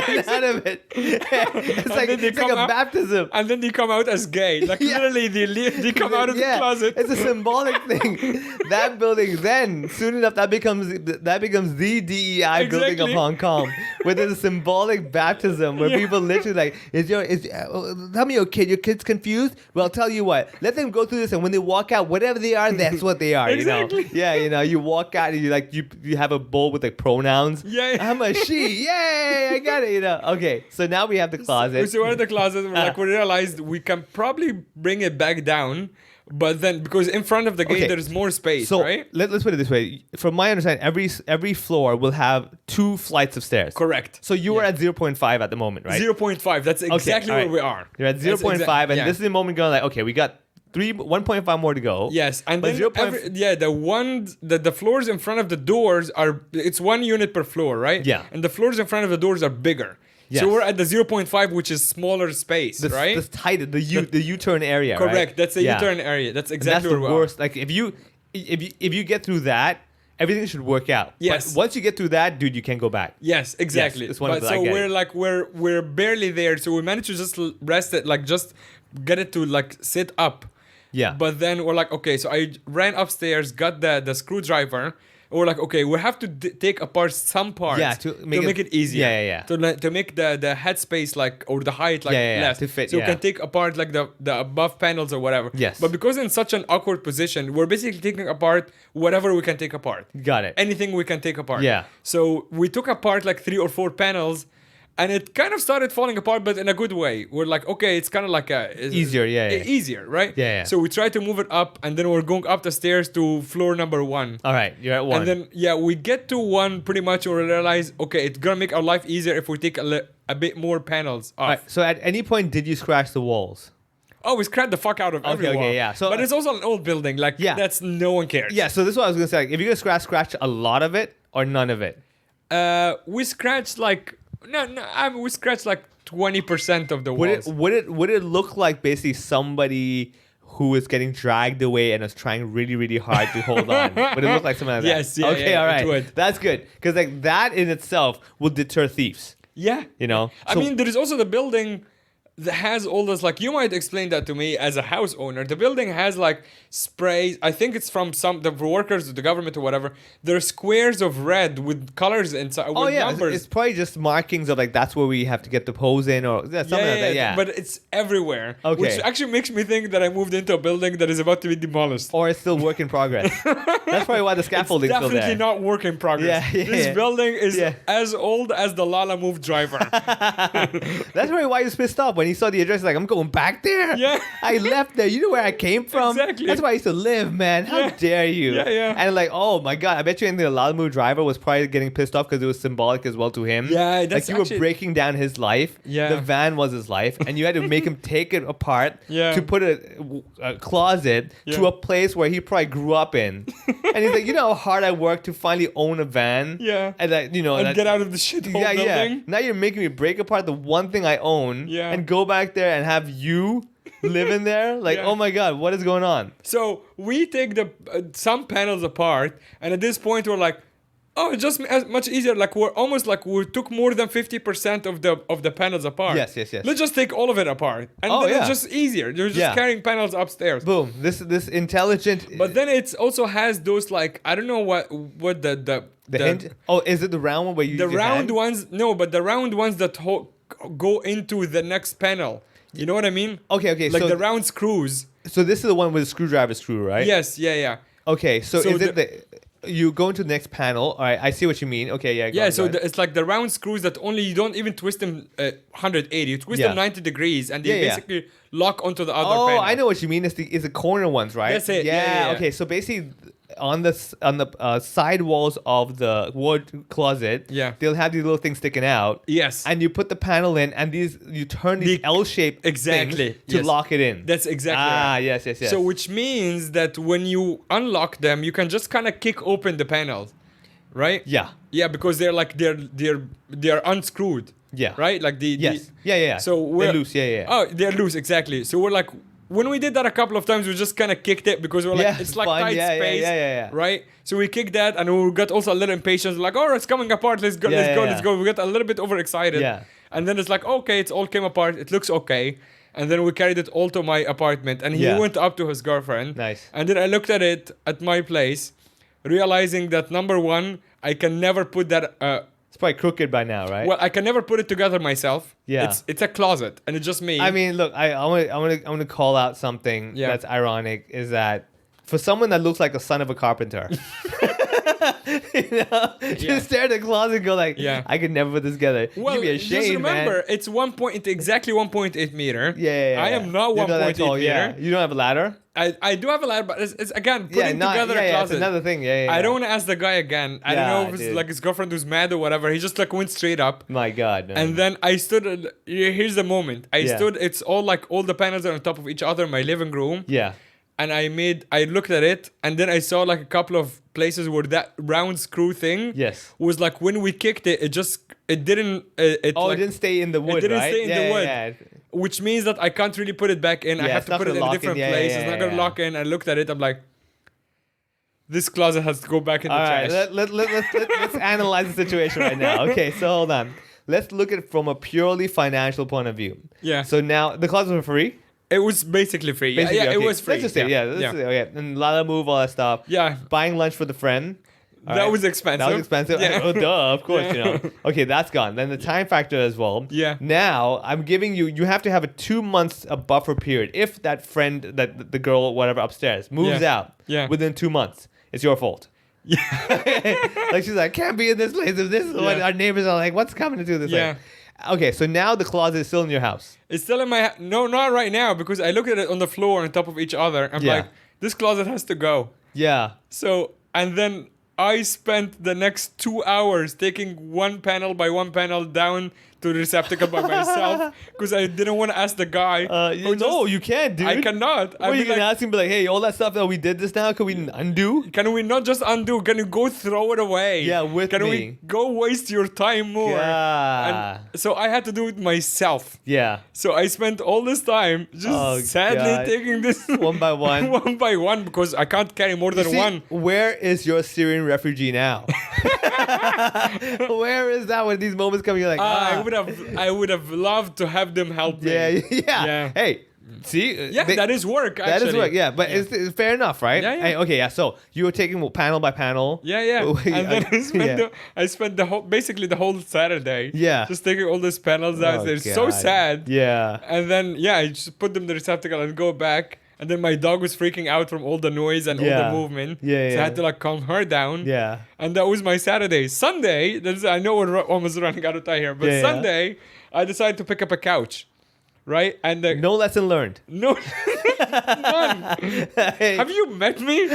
and out of it. It's like then they it's like come a out- baptism. And then they come out as gay. Like Yeah. literally, they come out of the closet. It's a symbolic thing. That building, then soon enough, that becomes the DEI building of Exactly. Hong Kong, where there's a symbolic baptism where Yeah. people literally like, tell me your kid's confused. Well, I'll tell you what, let them go through this, and when they walk out, whatever they are, that's what they are. Exactly. You know? Yeah, you walk out and you have a bowl with like pronouns. Yeah. I'm a she. Yay, I got it. Okay, so now we have the closet. So we're in the closet. We realized we can probably bring it back down, but then because in front of the gate there is more space, so right? Let's put it this way. From my understanding, every floor will have 2 flights of stairs. Correct. So you are at 0.5 at the moment, right? 0.5. That's exactly where we are. You're at 0.5, and this is the moment going like, okay, we got 1.5 more to go. Yes, and but then the floors in front of the doors it's 1 unit per floor, right? Yeah. And the floors in front of the doors are bigger. Yes. So we're at the 0.5, which is smaller space, right? This tight, the U-turn area. Correct. Right? That's the U-turn area. That's exactly that's where the we worst. Like if you get through that, everything should work out. Yes. But once you get through that, dude, you can't go back. Yes, exactly. Yes, it's one of but the, so we're barely there. So we managed to just rest it, like just get it to like sit up. Yeah. But then we're like, okay, so I ran upstairs, got the screwdriver. We're like, okay, we have to take apart some parts to make it easier. Yeah. To make the headspace like or the height like less. To fit, so we can take apart like the above panels or whatever. Yes. But because in such an awkward position, we're basically taking apart whatever we can take apart. Got it. Anything we can take apart. Yeah. So we took apart like 3 or 4 panels. And it kind of started falling apart, but in a good way. We're like, okay, it's kind of like easier, easier, right? Yeah. So we try to move it up, and then we're going up the stairs to floor number 1. All right, you're at 1. And then we get to 1 pretty much, and we realize, okay, it's gonna make our life easier if we take a bit more panels off. All right, so at any point, did you scratch the walls? Oh, we scratched the fuck out of every wall. Yeah. So, but it's also an old building, like that's no one cares. Yeah. So this is what I was gonna say. Like, if you're gonna scratch a lot of it or none of it. We scratched like. No, we scratched like 20% of the walls. Would it look like basically somebody who is getting dragged away and is trying really, really hard to hold on? Would it look like something like that? Yes, yeah. Okay, all right. It would. That's good. Because like that in itself will deter thieves. Yeah. You know? I mean, there is also the building that has all this, like, you might explain that to me as a house owner. The building has like sprays. I think it's from the workers, the government or whatever. There are squares of red with colors inside. Oh with yeah, numbers. it's probably just markings of like that's where we have to get the pose in or something like that. Yeah, but it's everywhere. Okay. Which actually makes me think that I moved into a building that is about to be demolished. Or it's still work in progress. That's probably why the scaffolding's still there. Definitely not work in progress. This building is as old as the Lala Move driver. That's probably why he was pissed off when he saw the address. Like, I'm going back there. Yeah. I left there. You know where I came from? Exactly. That's where I used to live, man. How dare you? Yeah. And like, oh my God, I bet you the Lala Move driver was probably getting pissed off because it was symbolic as well to him. Yeah, that's like you were breaking down his life. Yeah. The van was his life, and you had to make him take it apart to put a closet to a place where he probably grew up in. And he's like, you know how hard I worked to finally own a van. Yeah. And that, you know, and get out of the shithole building. Yeah. Now you're making me break apart the one thing I own. Yeah. And go back there and have you live in there. Like, oh my God, what is going on? So we take some panels apart, and at this point we're like, oh, it's just as much easier. Like we're almost like we took more than 50% of the panels apart. Yes. Let's just take all of it apart, and then it's just easier. You're just carrying panels upstairs. Boom. This intelligent. But then it also has those like I don't know what the hinge. Oh, is it the round one where you the use your round hand? ones? No, but the round ones that go into the next panel. You know what I mean? Okay. Like so the round screws. So this is the one with the screwdriver screw, right? Yes. Yeah. Okay. So is it you go into the next panel? All right. I see what you mean. Okay. Yeah. Yeah. So it's like the round screws that only you don't even twist them 180. You twist them 90 degrees, and they basically lock onto the other panel. I know what you mean. It's the corner ones, right? That's it. Yeah. Okay. So basically, on the side walls of the wood closet, they'll have these little things sticking out. Yes. And you put the panel in, and you turn these L-shaped things to lock it in. That's exactly right. Yes. So which means that when you unlock them, you can just kind of kick open the panels, right? Yeah. Yeah, because they're like they're unscrewed. Yeah. Right? Like Yeah. So they're loose. Yeah. Oh, they're loose, exactly. So we're like, when we did that a couple of times, we just kind of kicked it because we're like, it's like fun. tight space, yeah. right? So we kicked that, and we got also a little impatient, like, oh, it's coming apart. Let's go. We got a little bit overexcited, and then it's like, okay, it all came apart. It looks okay, and then we carried it all to my apartment, and he went up to his girlfriend. Nice. And then I looked at it at my place, realizing that number one, I can never put that. It's probably crooked by now, right? Well, I can never put it together myself. Yeah. It's a closet, and it's just me. I mean, look, I want to call out something that's ironic, is that for someone that looks like a son of a carpenter, Just stare at the closet and go like, I could never put this together. Well, You'd be ashamed, just remember, man. it's exactly 1.8 meter. Yeah. I am not 1.8 meter. Yeah. You don't have a ladder? I do have a ladder, but it's again putting together a it's closet. another thing. I don't want to ask the guy again. I don't know if it's like his girlfriend who's mad or whatever. He just like went straight up. My God. Man. And then I stood. Here's the moment. I stood. It's all like all the panels are on top of each other in my living room. Yeah. And I looked at it, and then I saw like a couple of places where that round screw thing was like when we kicked it, it didn't. It didn't stay in the wood. It didn't right? stay in the wood. Yeah. Which means that I can't really put it back in. I have to put it in a different place. It's not gonna lock in. I looked at it. I'm like, this closet has to go back in the trash. All right, let's analyze the situation right now. Okay, so hold on. Let's look at it from a purely financial point of view. Yeah. So now the closets were free. It was basically free. Basically, yeah, okay. it was free. Let's just say, okay. And Lala move, all that stuff. Yeah. Buying lunch for the friend. That was expensive. That was expensive. Yeah. Oh, duh, of course, you know. Okay, that's gone. Then the time factor as well. Yeah. Now, I'm giving you have to have a 2 months a buffer period. If that friend, that the girl, whatever, upstairs, moves out within 2 months, it's your fault. Yeah. Like, she's like, can't be in this place if this is what our neighbors are like, what's coming to do this? Yeah. Like, okay, so now the closet is still in your house. It's still in my no, not right now, because I look at it on the floor on top of each other. I'm like, this closet has to go. Yeah. So, and then I spent the next 2 hours taking one panel by one panel down to the receptacle by myself because I didn't want to ask the guy. No, you can't, dude. I cannot. What, you can ask him, be like, hey, all that stuff that we did this now, can we undo? Can we not just undo? Can you go throw it away? Yeah, Can we go waste your time more? Yeah. And so I had to do it myself. Yeah. So I spent all this time just sadly taking this one by one. one by one because I can't carry more than one. Where is your Syrian refugee now? Where is that when these moments come? You're like, I would have loved to have them help me. Yeah. Hey, see? That is work, actually. That is work, yeah. But it's fair enough, right? Yeah. Hey, okay, yeah. So you were taking panel by panel. Yeah. And then I spent basically the whole Saturday just taking all these panels out. They're so sad. Yeah. And then, I just put them in the receptacle and go back. And then my dog was freaking out from all the noise and all the movement. So I had to calm her down. Yeah. And that was my Saturday. Sunday, I know we're almost running out of time here, but Sunday, I decided to pick up a couch. Right? And no lesson learned. No. None. Hey. Have you met me?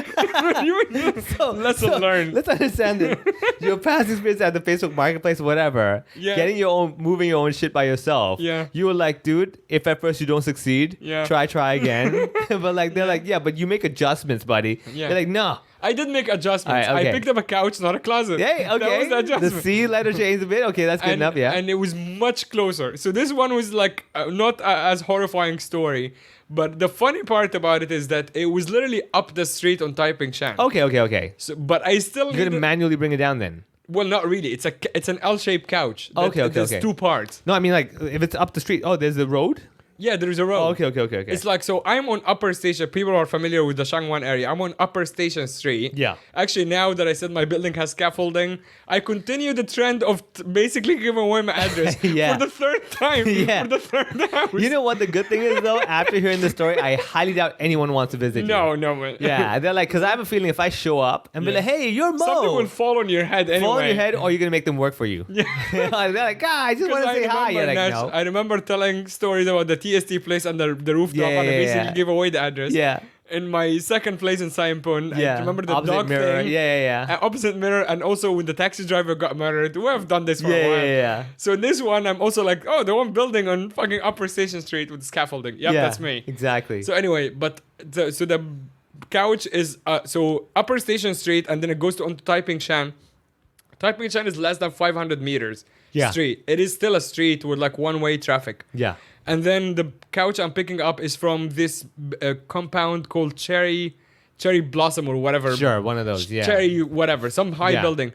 Lesson learned. Let's understand this. Your past experience at the Facebook Marketplace, whatever, getting moving your own shit by yourself. Yeah. You were like, dude, if at first you don't succeed, try again. But they're like, yeah, but you make adjustments, buddy. Yeah. They're like, no. I did make adjustments. Right, okay. I picked up a couch, not a closet. Hey, okay. That was the adjustment. The C letter changed a bit. Okay, that's good enough, yeah. And it was much closer. So this one was not as horrifying story. But the funny part about it is that it was literally up the street on Taiping Shan. Okay. So, but I still You're gonna manually bring it down then? Well, not really. It's an L-shaped couch. Okay. There's two parts. No, I mean if it's up the street. Oh, there's the road? Yeah, there is a road. Oh, okay. It's so I'm on Upper Station. People are familiar with the Shangwan area. I'm on Upper Station Street. Yeah. Actually, now that I said my building has scaffolding, I continue the trend of basically giving away my address for the third time. For the third house. You know what the good thing is though? After hearing the story, I highly doubt anyone wants to visit you. No. Yeah, they're like, because I have a feeling if I show up and be like, hey, you're Mo. Something will fall on your head anyway. Fall on your head, or you're gonna make them work for you. Yeah. They're like, I just want to say hi. You're like, no. I remember telling stories about the TST place under the rooftop, and I basically give away the address. Yeah. In my second place in Saimpun, I remember the opposite dog mirror. thing. Yeah. Opposite mirror, and also when the taxi driver got murdered. We have done this for a while. Yeah. So in this one, I'm also like, the one building on fucking Upper Station Street with scaffolding. Yep, that's me. Exactly. So anyway, but the couch is Upper Station Street, and then it goes onto Taiping Shan. Taiping Shan is less than 500 meters street. It is still a street with one-way traffic. Yeah. And then the couch I'm picking up is from this compound called Cherry Blossom or whatever. Sure, one of those. Yeah. Cherry whatever, some high building.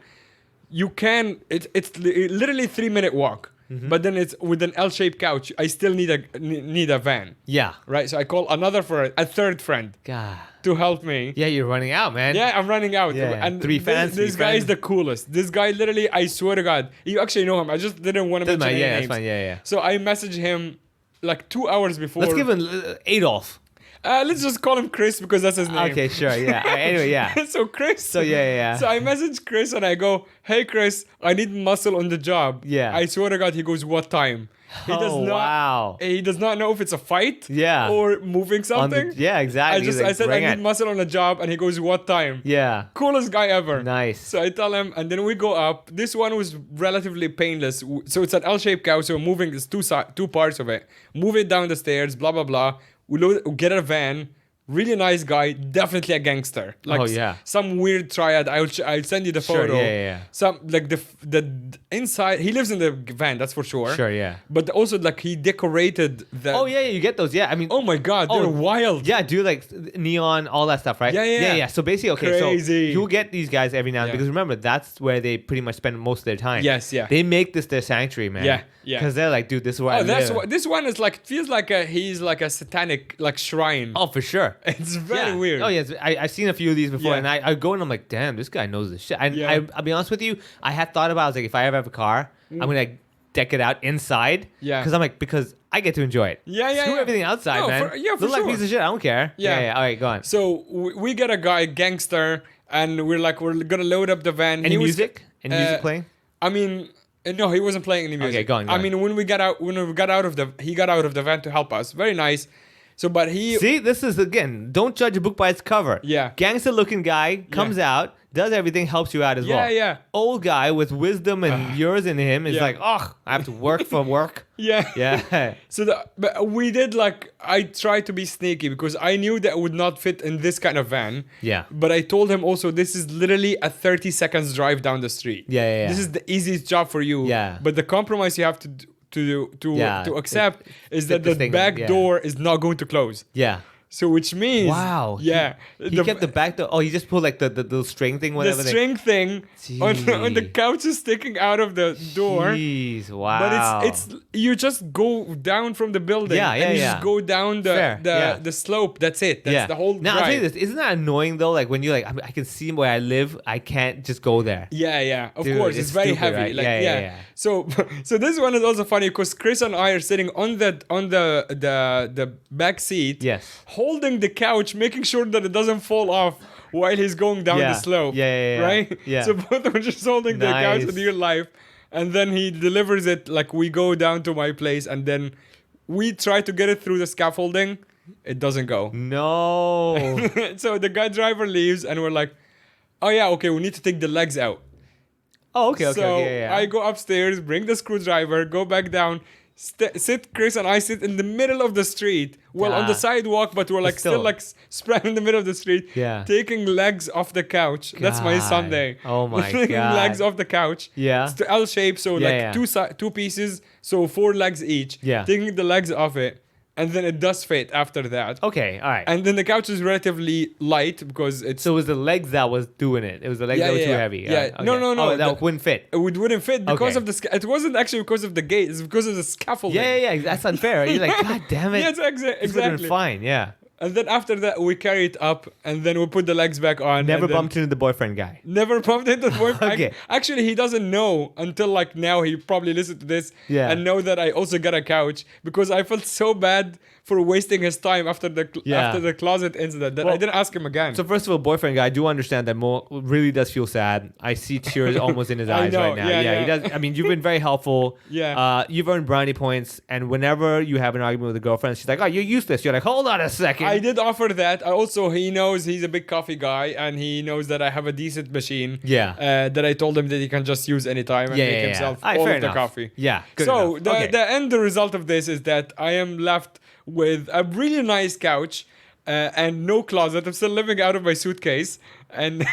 You can. It's literally 3-minute walk. Mm-hmm. But then it's with an L-shaped couch. I still need a van. Yeah. Right. So I call a third friend. God. To help me. Yeah, you're running out, man. Yeah, I'm running out. Yeah. And 3 fans. This guy is the coolest. This guy literally, I swear to God, you actually know him. I just didn't want to mention any names. That's fine. Yeah. So I messaged him 2 hours before. Let's give him Adolf. Let's just call him Chris because that's his name. Okay, sure, yeah. Anyway, yeah. So Chris. So yeah. So I message Chris and I go, "Hey Chris, I need muscle on the job." Yeah. I swear to God, he goes, "What time?" He does not. Wow. He does not know if it's a fight. Yeah. Or moving something. Yeah, exactly. I said I need muscle on the job, and he goes, "What time?" Yeah. Coolest guy ever. Nice. So I tell him, and then we go up. This one was relatively painless. So it's an L-shaped couch. So we're moving. There's two parts of it. Move it down the stairs. Blah blah blah. We get a van. Really nice guy, definitely a gangster. Like some weird triad. I'll send you the photo. Yeah. Some like the inside. He lives in the van, that's for sure. Sure, yeah. But also like he decorated the. Oh yeah, you get those. Yeah, I mean. Oh my God, they're wild. Yeah, dude, like neon, all that stuff, right? Yeah. So basically, okay, Crazy. so you'll get these guys every now and then because remember that's where they pretty much spend most of their time. Yes, yeah. They make this their sanctuary, man. Yeah. Because they're like, dude, this is where I live. This one is like feels like he's like a satanic like shrine. Oh, for sure. It's very weird. Oh yes, I've seen a few of these before, and I go and I'm like, damn, this guy knows this shit. And I'll be honest with you, I had thought about, I was like, if I ever have a car, I'm gonna like, deck it out inside. Yeah. Because I'm like, because I get to enjoy it. Screw everything outside, man. For Look sure. like a piece of shit. I don't care. Yeah. All right, go on. So we get a guy, gangster, and we're gonna load up the van. Any music? Any music playing? I mean. No, he wasn't playing any music. Okay, go on. I mean, when we got out of the van to help us. Very nice. So, but he see, this is again, don't judge a book by its cover. Yeah, gangster-looking guy comes out, does everything, helps you out as well. Yeah. Old guy with wisdom and years in him is like, oh, I have to work for work. Yeah. So but we did like, I tried to be sneaky because I knew that it would not fit in this kind of van. Yeah. But I told him also, this is literally a 30 seconds drive down the street. Yeah. This is the easiest job for you. Yeah. But the compromise you have to accept is that the back door is not going to close. Yeah. So which means he kept the back door. Oh, he just pulled like the little string thing, whatever. The string thing on the couch is sticking out of the door. Jeez, wow. But it's you just go down from the building. And you just go down the slope. That's it. That's the whole Now drive. I'll tell you this, isn't that annoying though? Like when you like, I can see where I live, I can't just go there. Of course, it's very stupid, heavy. Right? Like So this one is also funny because Chris and I are sitting on the back seat. Yes. Holding the couch, making sure that it doesn't fall off while he's going down the slope. Right? Yeah. So both of us just holding the couch in real life. And then he delivers it, like we go down to my place and then we try to get it through the scaffolding. It doesn't go. No. So the guy driver leaves and we're like, oh yeah, okay, we need to take the legs out. Oh, okay. So I go upstairs, bring the screwdriver, go back down. Chris and I sit in the middle of the street. Well, on the sidewalk, but we're like still like spread in the middle of the street. Yeah. Taking legs off the couch. That's my Sunday. Oh my Taking God. legs off the couch. Yeah. It's the L shape, so two pieces, so 4 legs each. Yeah. Taking the legs off it. And then it does fit after that. Okay, all right. And then the couch is relatively light because it's... So it was the legs that was doing it. It was the legs that were too heavy. Yeah. Okay. No. Oh, that wouldn't fit. It wouldn't fit because of the... It wasn't actually because of the gate. It's because of the scaffolding. Yeah. That's unfair. You're like, God damn it. Yeah, exactly. This would have been fine, yeah. And then after that, we carry it up, and then we put the legs back on. Never bumped into the boyfriend guy. Never bumped into the boyfriend. Okay. Actually, he doesn't know until like now. He probably listened to this and know that I also got a couch because I felt so bad for wasting his time after the closet incident that I didn't ask him again. So first of all, boyfriend guy, I do understand that Mo really does feel sad. I see tears almost in his eyes right now. Yeah, he does. I mean, you've been very helpful. You've earned brownie points, and whenever you have an argument with a girlfriend, she's like, "Oh, you're useless." You're like, "Hold on a second." I did offer that. Also, he knows he's a big coffee guy, and he knows that I have a decent machine. That I told him that he can just use anytime and make himself all of the coffee. Yeah. So the end result of this is that I am left with a really nice couch and no closet. I'm still living out of my suitcase and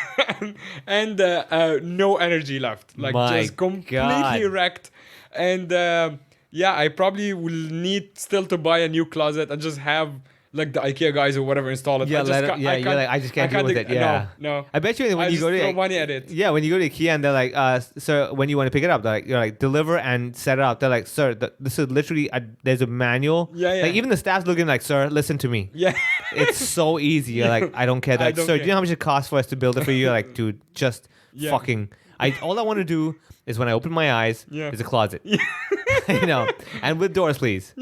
no energy left. Like just completely wrecked. And I probably will need still to buy a new closet and just have like the IKEA guys or whatever install it. You're like, I just can't deal with it. Yeah. No. I bet you when you go to throw money at it. Yeah, when you go to IKEA and they're like, sir, when you want to pick it up, you're like, deliver and set it up. They're like, sir, this is literally there's a manual. Yeah. Like even the staff's looking like, sir, listen to me. Yeah. It's so easy. You're like, I don't care. Like, sir, do you know how much it costs for us to build it for you? You're like, dude, just fucking. All I want to do is when I open my eyes, there's a closet. and with doors, please.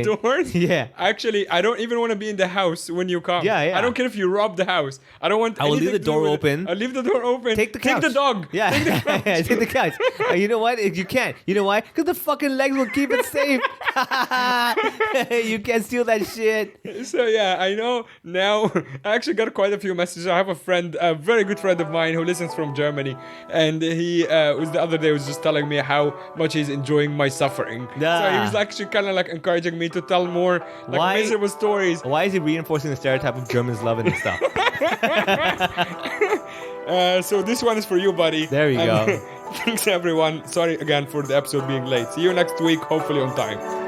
Doors? Yeah. Actually, I don't even want to be in the house when you come. Yeah. I don't care if you rob the house. I don't want. I will leave anything the to do door with it. open. I'll leave the door open. Take the couch. Take the dog. Yeah. Take the couch. Take the couch. You know what? You can't. You know why? Because the fucking legs will keep it safe. You can't steal that shit. So yeah, I know now. I actually got quite a few messages. I have a friend, a very good friend of mine who listens from Germany, and he was the other day was just telling me how much he's enjoying my suffering. So he was actually kind of like encouraging me to tell more like miserable stories. Why is he reinforcing the stereotype of Germans loving this stuff? So this one is for you, buddy. There you go. Thanks everyone. Sorry again for the episode being late. See you next week, hopefully on time.